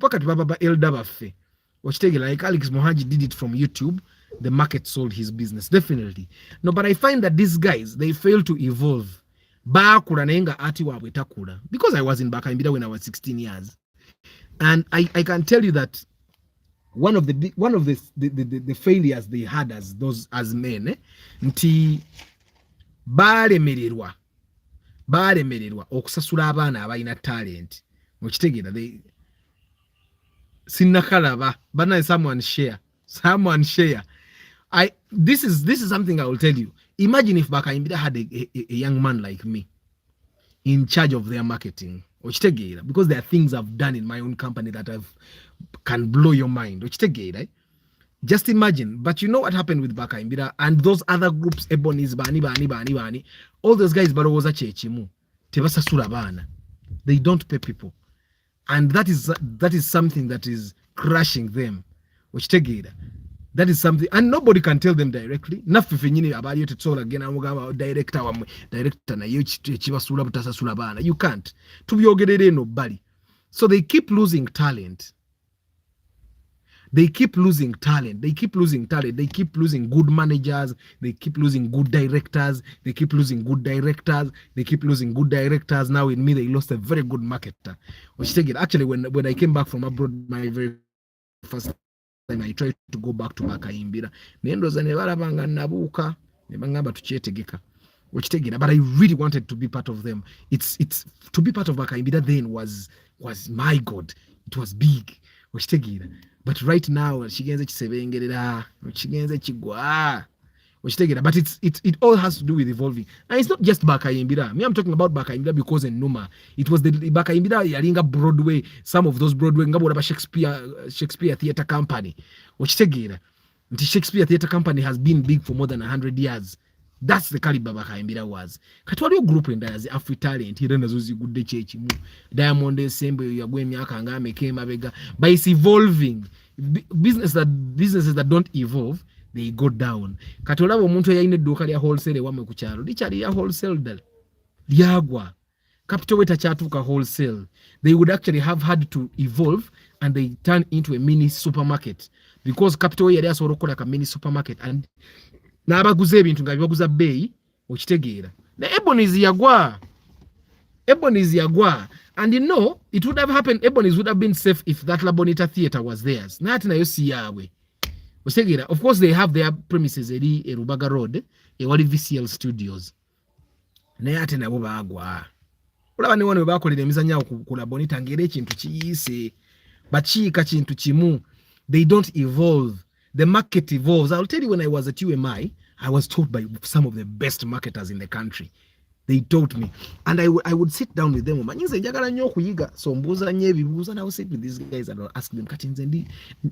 Alex Mohaji did it from YouTube. the market sold his business, definitely. No, but I find that these guys, they fail to evolve. Bakula nenga ati wabwe takula. Because I was in Bakaimbira when I was 16 years. And I can tell you that one of the failures they had as men, nti balemererwa okusasula abaana abalina talent. Mukitegeera, they sinakalaba bana someone share. This is something I will tell you. Imagine if Bakaimbira had a young man like me in charge of their marketing. Because there are things I've done in my own company that can blow your mind. Just imagine. But you know what happened with Bakaimbira and those other groups, Eboni's, Bani, all those guys, they don't pay people. And that is something that is crushing them. That is something, and nobody can tell them directly. Nafife nyini abali yote tsola again amugamba director na yo chibasula butasasula bana. You can't. Tubyogerere nobody. So they keep losing talent. They keep losing good managers. They keep losing good directors. Now in me, they lost a very good marketer. Actually, when I came back from abroad, my very first time I tried to go back to Bakaimbira, but I really wanted to be part of them. It's to be part of Bakaimbira then was my God. It was big. But right now, but it all has to do with evolving. And it's not just Bakaimbira. Me, I'm talking about Bakaimbira because in Numa, it was the Bakaimbira Yaringa Broadway, some of those Broadway, Shakespeare Theatre Company. The Shakespeare Theatre Company has been big for more than 100 years. That's the caliber Bakaimbira was. Katwali group in as Afri talent, he ran as good de church. Diamond Sembe, Yagwemia Kangame came Abega. But it's evolving. Businesses that don't evolve, they go down. Katola omuntu yaine duka lya wholesale wame kuchalo. Lichali ya wholesale dal. Lyagwa. Capital weta chatuka wholesale. They would actually have had to evolve and they turn into a mini supermarket. Because capital ya there soro like a mini supermarket and na abaguze ebintu nga bibaguza bei okitegeera. Na Ebony's yagwa. And you know, it would have happened, Ebony's would have been safe if that La Bonita theater was theirs. Nati na yosi yawe. Of course, they have their premises at Rubaga Road, ewali VCL Studios. Naye ate nabo baagwa. Olaba ne wano bakolera emizanya ku La Bonita ngere ekintu kiyise. Bakiika kintu kimu. They don't evolve. The market evolves. I'll tell you, when I was at UMI, I was taught by some of the best marketers in the country. They taught me. And I would sit down with them. So and I would sit with these guys and I'll ask them,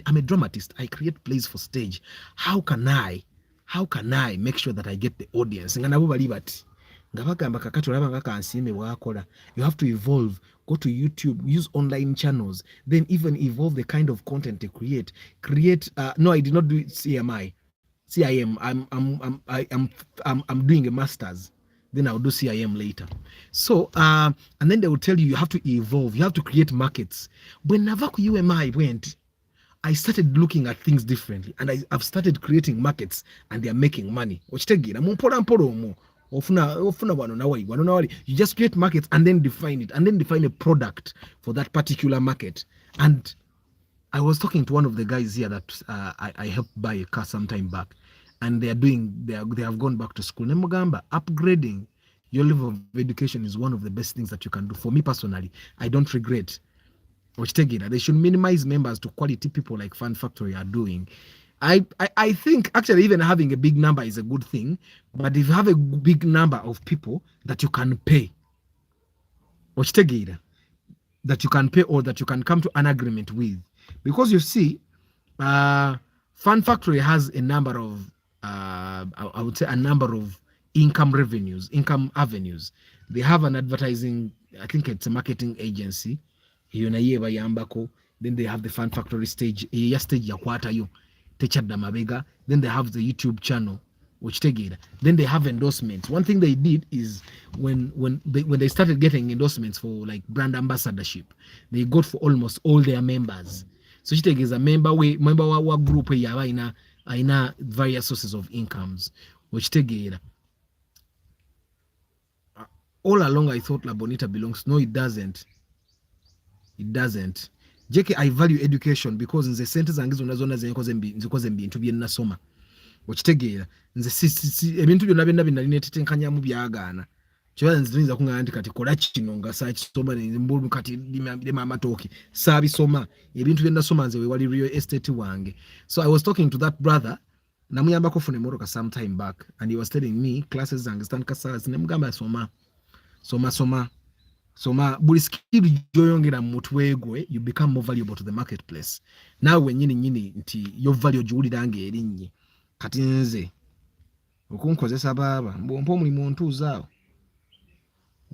I'm a dramatist. I create plays for stage. How can I make sure that I get the audience? You have to evolve. Go to YouTube, use online channels, then even evolve the kind of content they create. No, I did not do CIM. I'm doing a master's. Then I'll do CIM later. So, and then they will tell you have to evolve. You have to create markets. When Navaku UMI went, I started looking at things differently. And I've started creating markets and they're making money. You just create markets and then define it. And then define a product for that particular market. And I was talking to one of the guys here that I helped buy a car some time back. And they have gone back to school. Nemugamba, upgrading your level of education is one of the best things that you can do. For me personally, I don't regret. They should minimize members to quality people like Fun Factory are doing. I think actually even having a big number is a good thing. But if you have a big number of people that you can pay, that you can pay or that you can come to an agreement with. Because you see, Fun Factory has a number of I would say a number of income avenues. They have an advertising, I think it's a marketing agency. Then they have the Fun Factory stage. Then they have the YouTube channel. Then they have endorsements. One thing they did is when they started getting endorsements for like brand ambassadorship, they got for almost all their members. So Chitege is a member wa group aina various sources of incomes okitegeera. All along I thought La Bonita belongs. No, it doesn't. It doesn't. JK, I value education because nze sente zange zonna nzikoze mbintu bye nasoma okitegeera. Nze ebintu byonna byonna bye nali neetetenkanyamu byagaana. Kyova nze tuyinza kuŋŋamba nti kati kola kino nga saakisoma mbulu kati lima amatooke saabisoma. Ebintu bye nasoma nze wewali real estate wange. So I was talking to that brother namuyambako ofuna emmotoka sometime back and he was telling me classes zange zitandika saa nemugamba soma buli skill gyoyongera mu mutwe gwe you become more valuable to the marketplace. Naawe nyini nti yo value giwulira ng'erinnye. Kati nze okunkozesa baaba mbwompa omulimu ontuuzaawo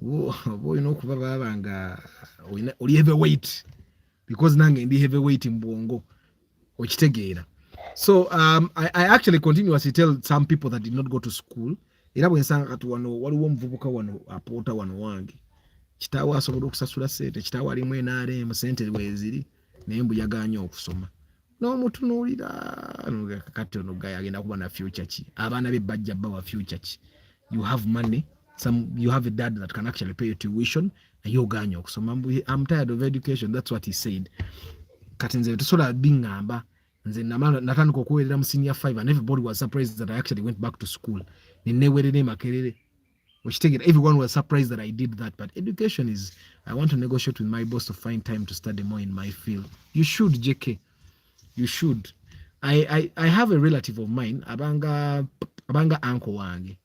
oba olina okuba baaba nga oli heavyweight because nange ndi heavyweight mbwongo okitegeera. So I actually continuously tell some people that did not go to school era bwe nsanga kati wano waliwo omuvubuka wano apoota wano wange kitaawe asobola okusasula sente, kitaawe alimu NRM sente weziri naye mbu yaganye okusoma. N'omutunuulira kati ono guy agenda kuba na future ki? Abaana be bajja bawa future ki? You have money, you have a dad that can actually pay your tuition and you oganye okusoma. I'm tired of education, that's what he said. Kati nze tusobola bingamba nze natandika okuweerera mu senior 5 and everybody was surprised that I actually went back to school. Nenewerere makerere. Everyone was surprised that I did that. But education is, I want to negotiate with my boss to find time to study more in my field. You should, JK. You should. I have a relative of mine, abanga uncle wange.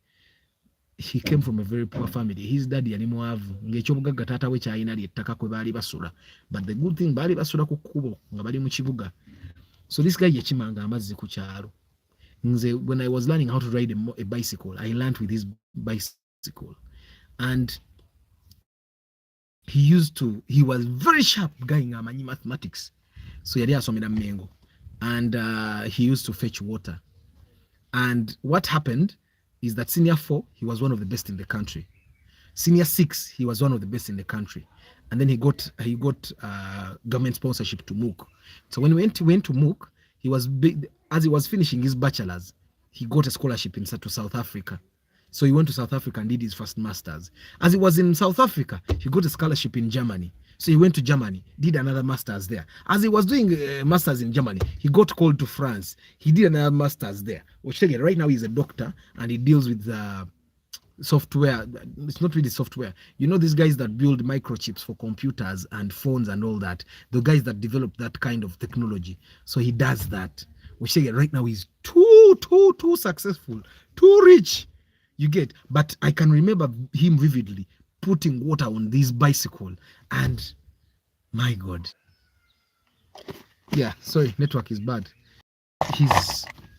He came from a very poor family. His daddy yali mwavu. Ng'ekyobugaga taata we kyalina ly'ettaka kwe baali basula. But the good thing baali basula ku kkubo nga bali mu kibuga. So this guy yekimanga amazzi ku kyalo. Nze when I was learning how to ride a bicycle, I learned with his bicycle. And he was very sharp guy in amanyi mathematics. So yali asomera Mengo. And he used to fetch water. And what happened is that senior 4, he was one of the best in the country. Senior 6, he was one of the best in the country. And then he got government sponsorship to MOOC. So when he went to MOOC, he was big, as he was finishing his bachelor's, he got a scholarship to South Africa. So he went to South Africa and did his first master's. As he was in South Africa, he got a scholarship in Germany. So he went to Germany, did another master's there. As he was doing master's in Germany, he got called to France. He did another master's there. Which again, right now he's a doctor and he deals with software. It's not really software. You know these guys that build microchips for computers and phones and all that. The guys that develop that kind of technology. So he does that. Which again, right now he's too successful, too rich. You get, but I can remember him vividly putting water on this bicycle and my God. Yeah, sorry, network is bad.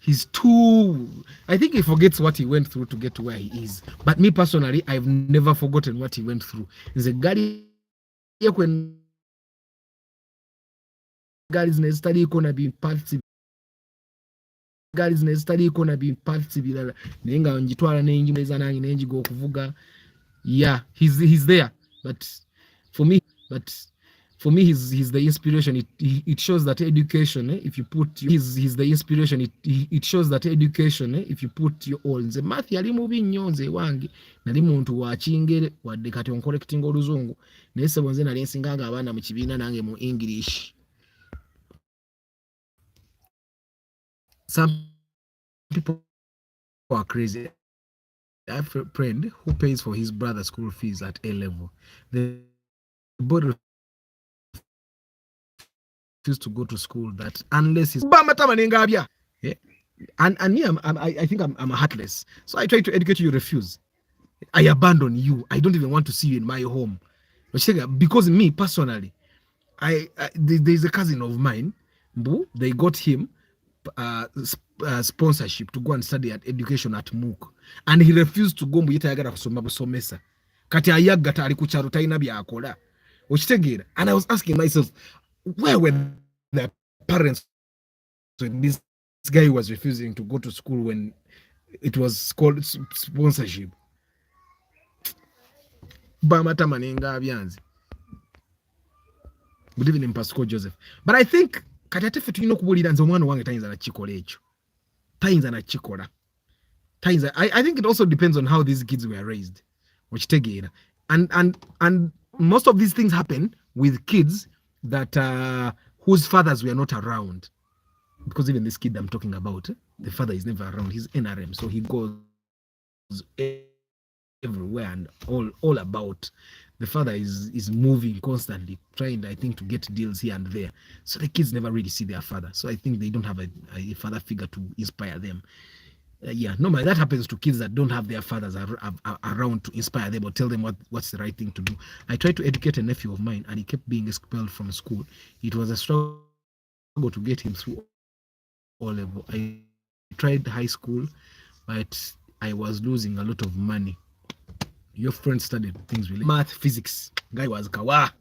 He's too, I think he forgets what he went through to get to where he is. But me personally, I've never forgotten what he went through. He's a guy when guys in study gonna be parts guys in study gonna be parts bilala nenga njitwala nenjimeza nangi nenjigo okuvuga. Yeah, he's there, but for me he's the inspiration. It shows that education, if you put he's the inspiration. It shows that education, if you put your all. Nze math yali mubi nnyo nze wange nali muntu wa kingere wadde kati on correcting oluzungu naye sebo nze nali nsinganga abaana mu kibiina nange mu English. Some people are crazy. I have a friend who pays for his brother's school fees at A level. The boy refused to go to school that unless he's yeah. And me, I think I'm a heartless. So I try to educate you, refuse. I abandon you. I don't even want to see you in my home. Because me personally, there's a cousin of mine, they got him sponsorship to go and study at education at MOOC, and he refused to go. Mbuyita kusoma busomesa kati ayaga ali ku kyalo talina byakola okitegeera. And I was asking myself, where were the parents when this guy was refusing to go to school when it was called sponsorship? Bamata manenga abyanzi. Good evening, Pastor Joseph. But I think kati ate ffe tulina okubuulira nze omwana wange tayinza na kikola ekyo. tayinza na chikola. I think it also depends on how these kids were raised. And most of these things happen with kids that whose fathers were not around. Because even this kid I'm talking about, the father is never around. He's NRM, so he goes everywhere and all about. The father is moving constantly, trying, I think, to get deals here and there. So the kids never really see their father. So I think they don't have a father figure to inspire them. Yeah, normally that happens to kids that don't have their fathers around to inspire them or tell them what's the right thing to do. I tried to educate a nephew of mine, and he kept being expelled from school. It was a struggle to get him through all level. I tried high school, but I was losing a lot of money. Your friend studied things really math, physics. Guy was kawa.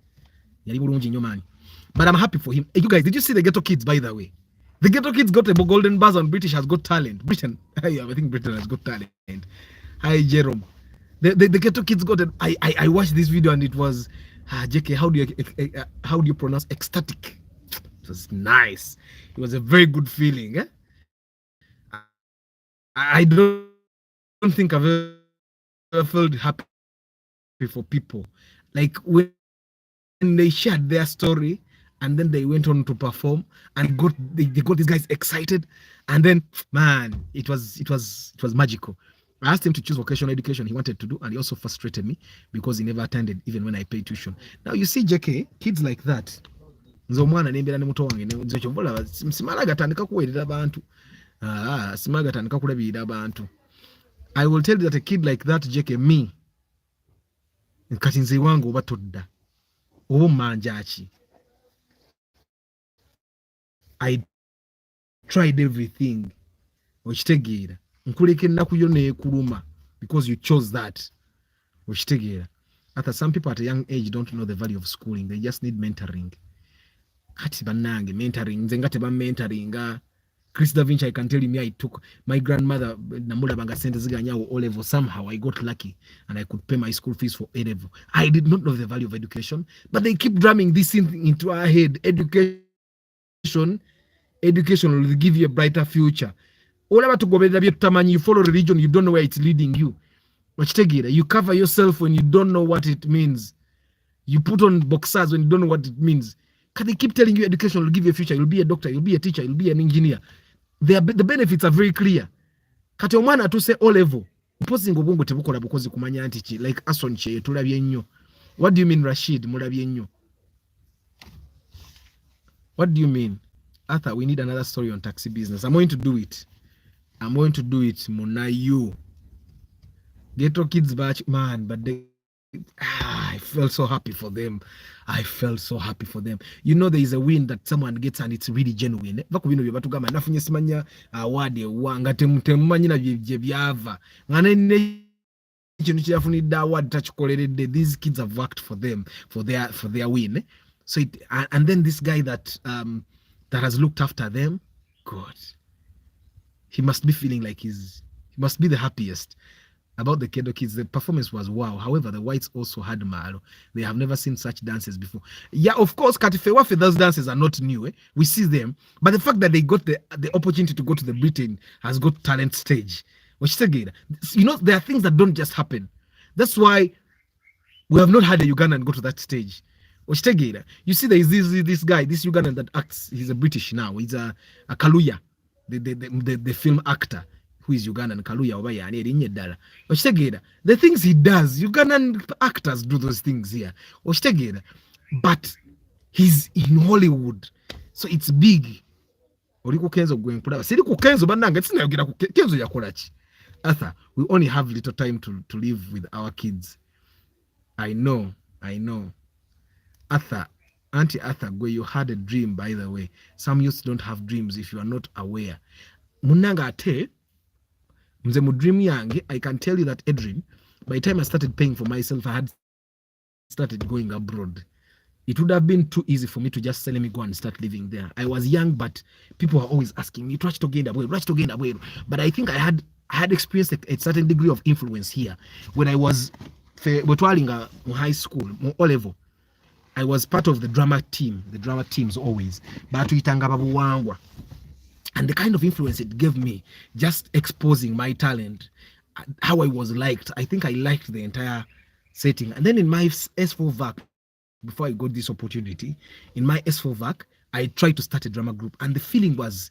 But I'm happy for him. Hey, you guys, did you see the Ghetto Kids, by the way? The Ghetto Kids got a golden buzz on British Has Got Talent. I think Britain Has Got Talent. Hi, Jerome. The Ghetto Kids got it. I watched this video and it was, JK, how do you pronounce ecstatic? It was nice. It was a very good feeling. Eh? I don't think I've ever felt happy for people. Like when they shared their story and then they went on to perform and they got these guys excited, and then man, it was magical. I asked him to choose vocational education he wanted to do, and he also frustrated me because he never attended even when I paid tuition. Now you see, JK, kids like that, nzomwana nembera ne muto wange ne chovola simala gatandika kuwerera abantu simala gatandika kulabirira abantu. I will tell you that a kid like that, JK, me kati nze wange oba todda oba manjachi, I tried everything. Okitegeera nkuleka ennaku yo neekuluma because you chose that. Okitegeera after some people at a young age don't know the value of schooling, they just need mentoring. Kati bannange mentoring nze nga teba mentoringa. Chris Da Vinci, I can tell you, me, I took my grandmother namulabanga sente ziganyawo O level. Somehow I got lucky and I could pay my school fees for A level. I did not know the value of education, but they keep drumming this into our head. Education will give you a brighter future. All about to go you follow religion, you don't know where it's leading you. You cover yourself when you don't know what it means. You put on boxers when you don't know what it means. Can they keep telling you education will give you a future? You'll be a doctor, you'll be a teacher, you'll be an engineer. The benefits are very clear. Kati omwana atuse O level. Posing obongo tebukola bukozi kumanya nti like Ason che tulabye nnyo. What do you mean, Rashid? Mulabye nnyo. What do you mean? Arthur, we need another story on taxi business. I'm going to do it. Munayu. Ghetto Kids batch, man, but I felt so happy for them. You know, there is a win that someone gets and it's really genuine. Bakubino byebatugamba nafunye simanya award wanga temumanyi na bye byava. Ngane kintu kyafunidde award takikoleredde. These kids have worked for them for their win. So and then this guy that has looked after them, God, he must be feeling like he must be the happiest. About the Ghetto Kids, the performance was wow. However, the whites also had malo. They have never seen such dances before. Yeah, of course, Katifewafe, those dances are not new. We see them. But the fact that they got the opportunity to go to the Britain Has Got Talent stage. You know, there are things that don't just happen. That's why we have not had a Ugandan go to that stage. You see, there is this guy, this Ugandan that acts. He's a British now. He's a Kaluya, the film actor. Who is Ugandan, Kaluya oba yani erinye ddala. Okitegeera, the things he does, Ugandan actors do those things here. Okitegeera, but he's in Hollywood, so it's big. Oli ku Kenzo gwe nkulaba. Siri ku Kenzo bannange sinayogera ku Kenzo yakola ki. Arthur, we only have little time to live with our kids. I know. Arthur, Auntie Arthur, gwe, you had a dream, by the way. Some youths don't have dreams if you are not aware. Munanga ate Mze mu dream yange, I can tell you that Edrin, by the time I started paying for myself, I had started going abroad. It would have been too easy for me to just say, let me go and start living there. I was young, but people were always asking me, rush to gain away. But I think I had experienced a certain degree of influence here. When I was in high school, O level, I was part of the drama teams always. But we tanga babuwangwa. and the kind of influence it gave me, just exposing my talent, how I was liked. I think I liked the entire setting. And then in my S4 VAC, before I got this opportunity, in my S4 VAC, I tried to start a drama group, and the feeling was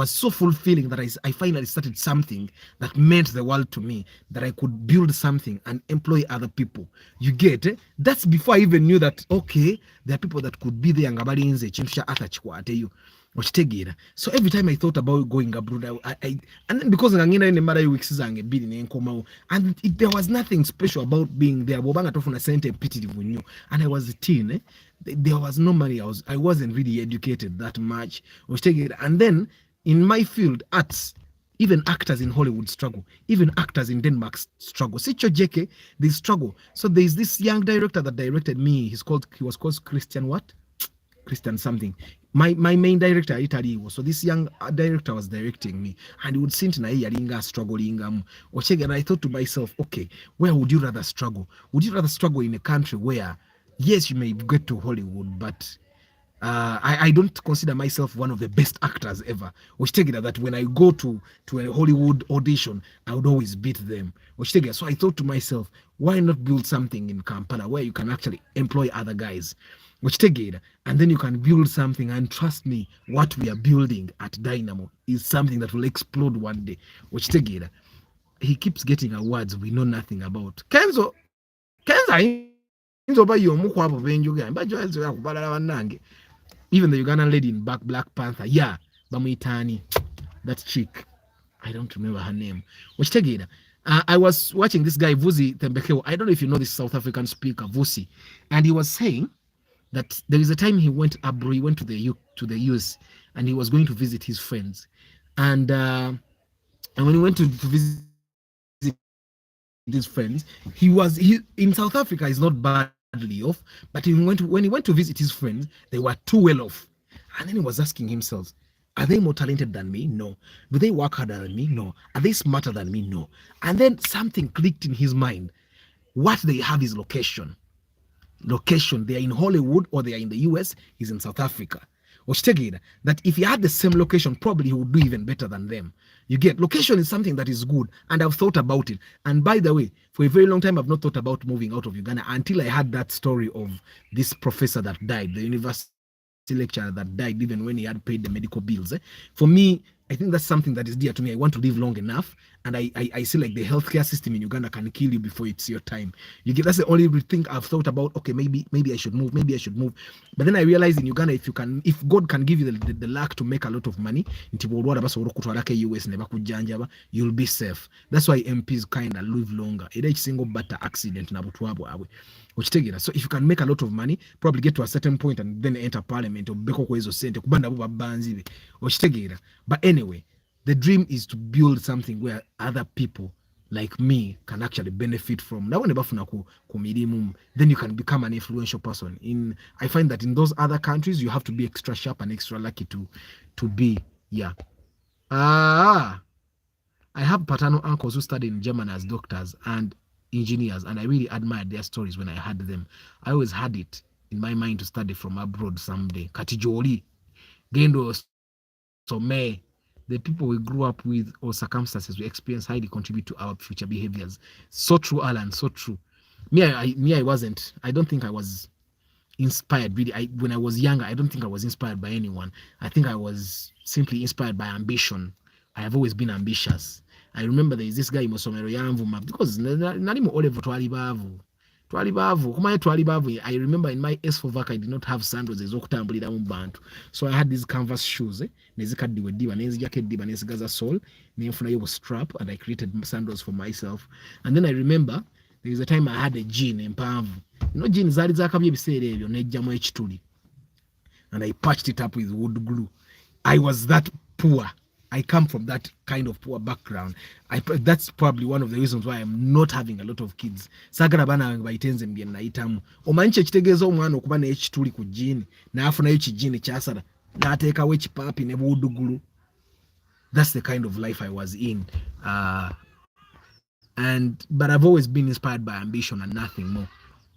so fulfilling that I finally started something that meant the world to me, that I could build something and employ other people. You get it? That's before I even knew that, okay, there are people that could be there nga balinze ekintu kya ata kikwateyo okitegeera. So every time I thought about going abroad, and then because nga ngenda nemara weeks zange bbiri nenkomawo, and there was nothing special about being there. Bwobanga tofuna sente mpitirivu nnyo, and I was a teen, there was no money. I wasn't really educated that much. And then in my field, arts, even actors in Hollywood struggle, even actors in Denmark struggle. Sicho JK, they struggle. So there's this young director that directed me. He was called Christian what? Christian something. My main director Italy was, so this young director was directing me, and he would sit na yaringa struggling and I thought to myself, okay, where would you rather struggle? Would you rather struggle in a country where, yes, you may get to Hollywood, but I don't consider myself one of the best actors ever. That when I go to a Hollywood audition, I would always beat them. So I thought to myself, why not build something in Kampala where you can actually employ other guys? And then you can build something, and trust me, what we are building at Dynamo is something that will explode one day. He keeps getting awards we know nothing about. Kenzo even the Ugandan lady in Black Panther, yeah, Bamuitani, that chick, I don't remember her name. I was watching this guy Vusi Tembekeo. I don't know if you know this South African speaker Vusi, and he was saying that there is a time he went abroad, he went to the US, and he was going to visit his friends, and when he went to visit his friends, he in South Africa is not badly off, but when he went to visit his friends, they were too well off, and then he was asking himself, are they more talented than me? No. Do they work harder than me? No. Are they smarter than me? No. And then something clicked in his mind. What they have is location. They are in Hollywood or they are in the US, he's in South Africa. That if he had the same location, probably he would do even better than them. You get, location is something that is good, and I've thought about it. And by the way, for a very long time, I've not thought about moving out of Uganda until I had that story of this professor that died, the university lecturer that died even when he had paid the medical bills. For me, I think that's something that is dear to me. I want to live long enough, and I see like the healthcare system in Uganda can kill you before it's your time. You get, that's the only thing I've thought about. Okay, maybe I should move. But then I realized in Uganda, if God can give you the luck to make a lot of money, you'll be safe. That's why MPs kind of live longer. Each single butter accident na butwabo awe. So if you can make a lot of money, probably get to a certain point and then enter parliament or beko kwa hizo sente kubanda buba banzibe. But anyway, the dream is to build something where other people like me can actually benefit from. Then you can become an influential person. I find that in those other countries, you have to be extra sharp and extra lucky to be. Yeah. I have paternal uncles who studied in Germany as doctors and engineers, and I really admired their stories when I heard them. I always had it in my mind to study from abroad someday. Katijoli, Gendo, Some, the people we grew up with or circumstances we experience highly contribute to our future behaviors. So true, Alan, so true. I wasn't. I don't think I was inspired really. When I was younger, I don't think I was inspired by anyone. I think I was simply inspired by ambition. I have always been ambitious. I remember there is this guy in Musomero Yanvuma, because nani mu Oliver twali bavu. I remember in my S4 VAC I did not have sandals ezokutambulira mu bantu. So I had these canvas shoes, nezikaddiwe diba nezijako eddiba nesigaza sole nenfunayo strap, and I created sandals for myself. And then I remember there was a time I had a jean empanvu. Jean zaali zakabye ebiseera ebyo nejjamu ekituli. And I patched it up with wood glue. I was that poor. I come from that kind of poor background. That's probably one of the reasons why I'm not having a lot of kids. Sagala bana baitenze mbye naitamu. Omanyi ekitegeeza omwana okuba n'ekituli ku jean n'afunayo kijean kyasala n'ateekawo ekipapi ne buudugulu. That's the kind of life I was in. But I've always been inspired by ambition and nothing more.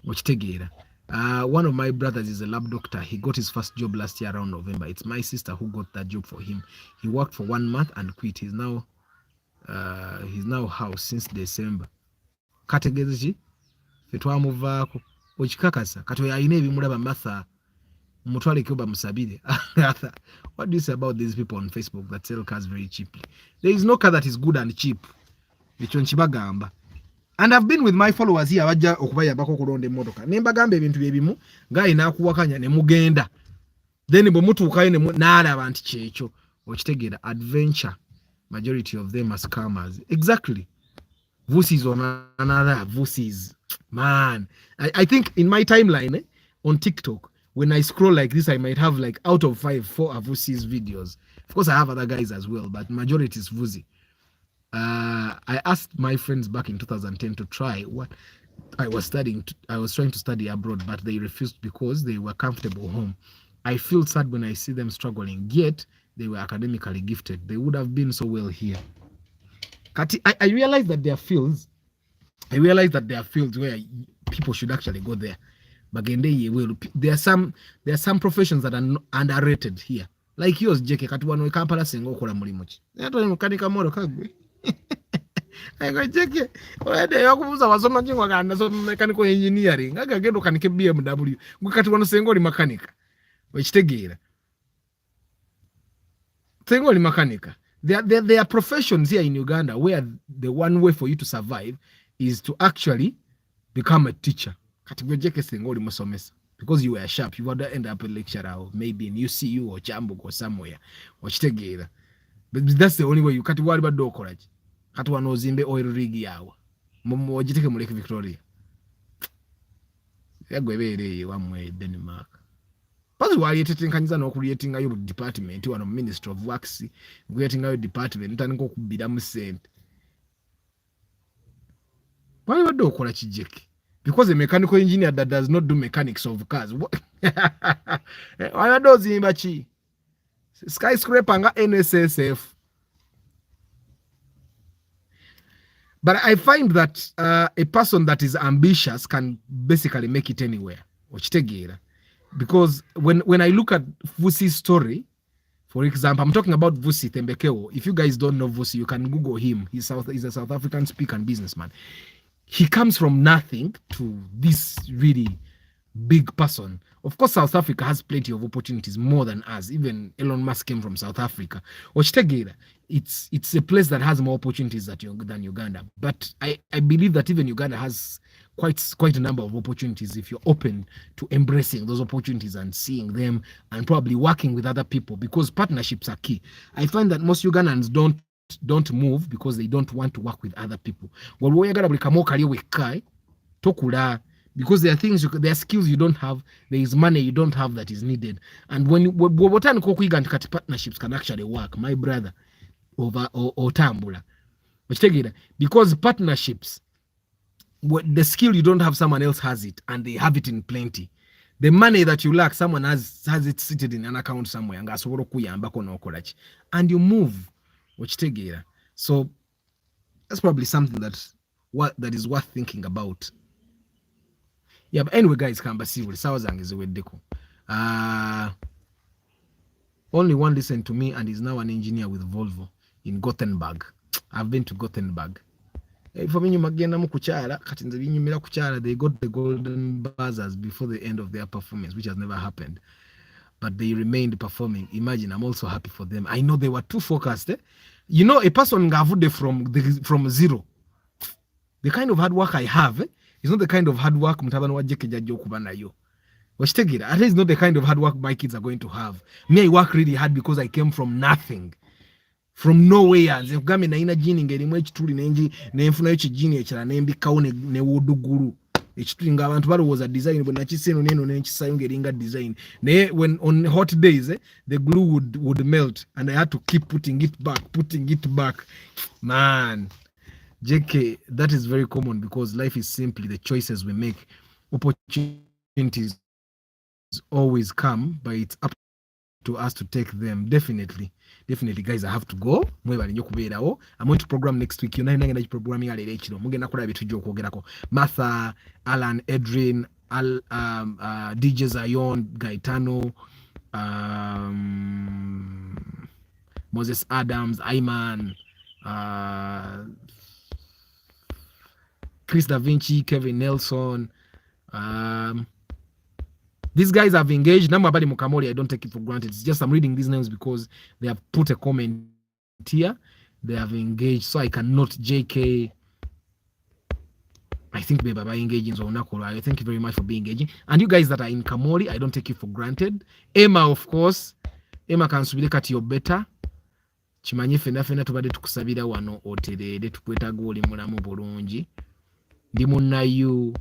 Okitegeera. One of my brothers is a lab doctor. He got his first job last year around November. It's my sister who got that job for him. He worked for 1 month and quit. He's now house since December. Kategezi ki fe twamuvaako okikakasa kati oyo alina ebimulaba Martha mutwale kyoba musabire. What do you say about these people on Facebook that sell cars very cheaply? There is no car that is good and cheap. Ekyo nkibagamba. And I've been with my followers here abajja okubayambako okulonda emmotoka ne mbagamba ebintu byebimu ng'alina akuwakanya ne mugenda then bwe mutuukayo n'alaba nti kyekyo okitegeera. Adventure, majority of them are scammers. Exactly. Vusies on another Vusies. Man, I think in my timeline on TikTok, when I scroll like this, I might have like out of 4 Vusies videos. Of course, I have other guys as well, but majority is Vusi. I asked my friends back in 2010 to try what I was studying. I was trying to study abroad, but they refused because they were comfortable home. I feel sad when I see them struggling, yet they were academically gifted. They would have been so well here. I realized that there are fields. Where people should actually go there. But there are some professions that are underrated here. Like yours, JK, katuwano Kampala sengo okola mulimu ki. Nato mekanika moto kagwe. Ayo JK, oyade yakubuza wasoma kingwa kana so mechanical engineering. Agagendo kanike BMW. Gwe katuwano sengo oli makanika. Okitegeera. Sengo oli makanika. There are professions here in Uganda where the one way for you to survive is to actually become a teacher. Because you were sharp, you would end up a lecturer or maybe in UCU or Jambo or somewhere. But that's the only way you can't worry about do college. Katwa no zimbe oil rig yawa. Momo ojiteke mu Lake Victoria. Yagwebere wamwe Denmark. Pazi wali yetetenkanyiza no creating ayo department wano Ministry of Works creating ayo department ntaniko kubira mu sente. Why would do kola kijeke? Because a mechanical engineer that does not do mechanics of cars. Why do zimba chi? Skyscraper nga NSSF. But I find that a person that is ambitious can basically make it anywhere. Because when I look at Vusi's story, for example, I'm talking about Vusi Tembekeo. If you guys don't know Vusi, you can Google him. He's a South African speaker and businessman. He comes from nothing to this really big person. Of course, South Africa has plenty of opportunities, more than us. Even Elon Musk came from South Africa. It's a place that has more opportunities than Uganda. But I believe that even Uganda has quite a number of opportunities if you're open to embracing those opportunities and seeing them and probably working with other people, because partnerships are key. I find that most Ugandans don't move because they don't want to work with other people. Because there are things, there are skills you don't have, there is money you don't have that is needed. And when partnerships can actually work, my brother, over or tambula. Because partnerships, the skill you don't have, someone else has it, and they have it in plenty. The money that you lack, someone has it seated in an account somewhere, and you move. So that's probably something that is worth thinking about. Yeah, but anyway, guys, only one listened to me and is now an engineer with Volvo in Gothenburg. I've been to Gothenburg. They got the golden buzzers before the end of their performance, which has never happened. But they remained performing. Imagine, I'm also happy for them. I know they were too focused. You know, a person from zero. The kind of hard work I have is not the kind of hard work at least not the kind of hard work my kids are going to have. Me, I work really hard because I came from nothing. From nowhere. Abantu balowooza design bwe nakiseno neno nenkisayo ngeringa design naye when on hot days the glue would melt and I had to keep putting it back. Man, JK, that is very common because life is simply the choices we make. Opportunities always come, but it's up to us to take them. Definitely guys, I have to go. I'm going to program next week. Programming Martha, Alan, Adrian, DJ Zion, Gaetano, Moses Adams, Ayman, Chris Da Vinci, Kevin Nelson. These guys have engaged. Number Badi Mukamori, I don't take it for granted. It's just I'm reading these names because they have put a comment here. They have engaged, so I cannot JK. I think Baba engaging so I thank you very much for being engaging. And you guys that are in Kamori, I don't take you for granted. Emma, of course. Emma can subile kati yo better. Chimanye fena tubade tukusabira wano oterere tukwetaga oli mulamu bulungi. Ndi munnayo.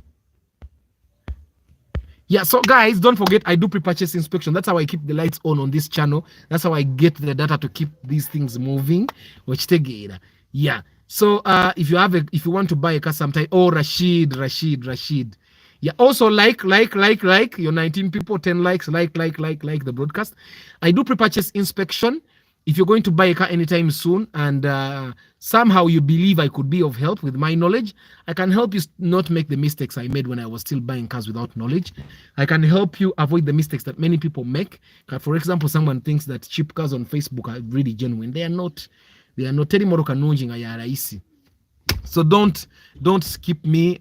Yeah, so guys, don't forget I do pre-purchase inspection. That's how I keep the lights on this channel. That's how I get the data to keep these things moving. Yeah. So if you want to buy a car sometime, Rashid. Yeah, also like your 19 people, 10 likes, like the broadcast. I do pre-purchase inspection. If you're going to buy a car anytime soon and somehow you believe I could be of help with my knowledge, I can help you not make the mistakes I made when I was still buying cars without knowledge. I can help you avoid the mistakes that many people make. For example, someone thinks that cheap cars on Facebook are really genuine. They are not. They are not. So don't skip me.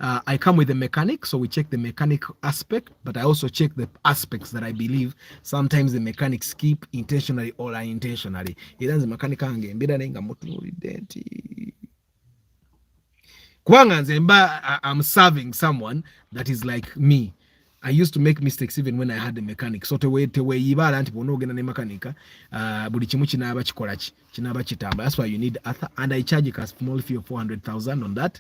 I come with a mechanic, so we check the mechanic aspect, but I also check the aspects that I believe sometimes the mechanics skip intentionally or unintentionally. Iranze mechanic ange mbira nenga moturidenti. Kwanga nzemba I'm serving someone that is like me. I used to make mistakes even when I had a mechanic. So tewe yibala anti bono ogenda ne mechanic buli kimu kinaba kikolachi kinaba kitamba. That's why you need and I charge a small fee of 400,000 on that.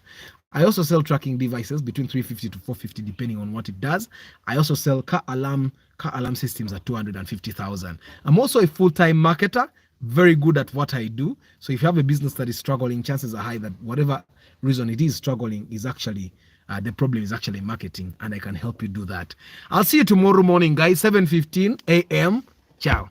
I also sell tracking devices between 350 to 450 depending on what it does. I also sell car alarm systems at 250,000. I'm also a full-time marketer, very good at what I do. So if you have a business that is struggling, chances are high that whatever reason it is struggling is actually the problem is actually marketing, and I can help you do that. I'll see you tomorrow morning, guys, 7:15 a.m. Ciao.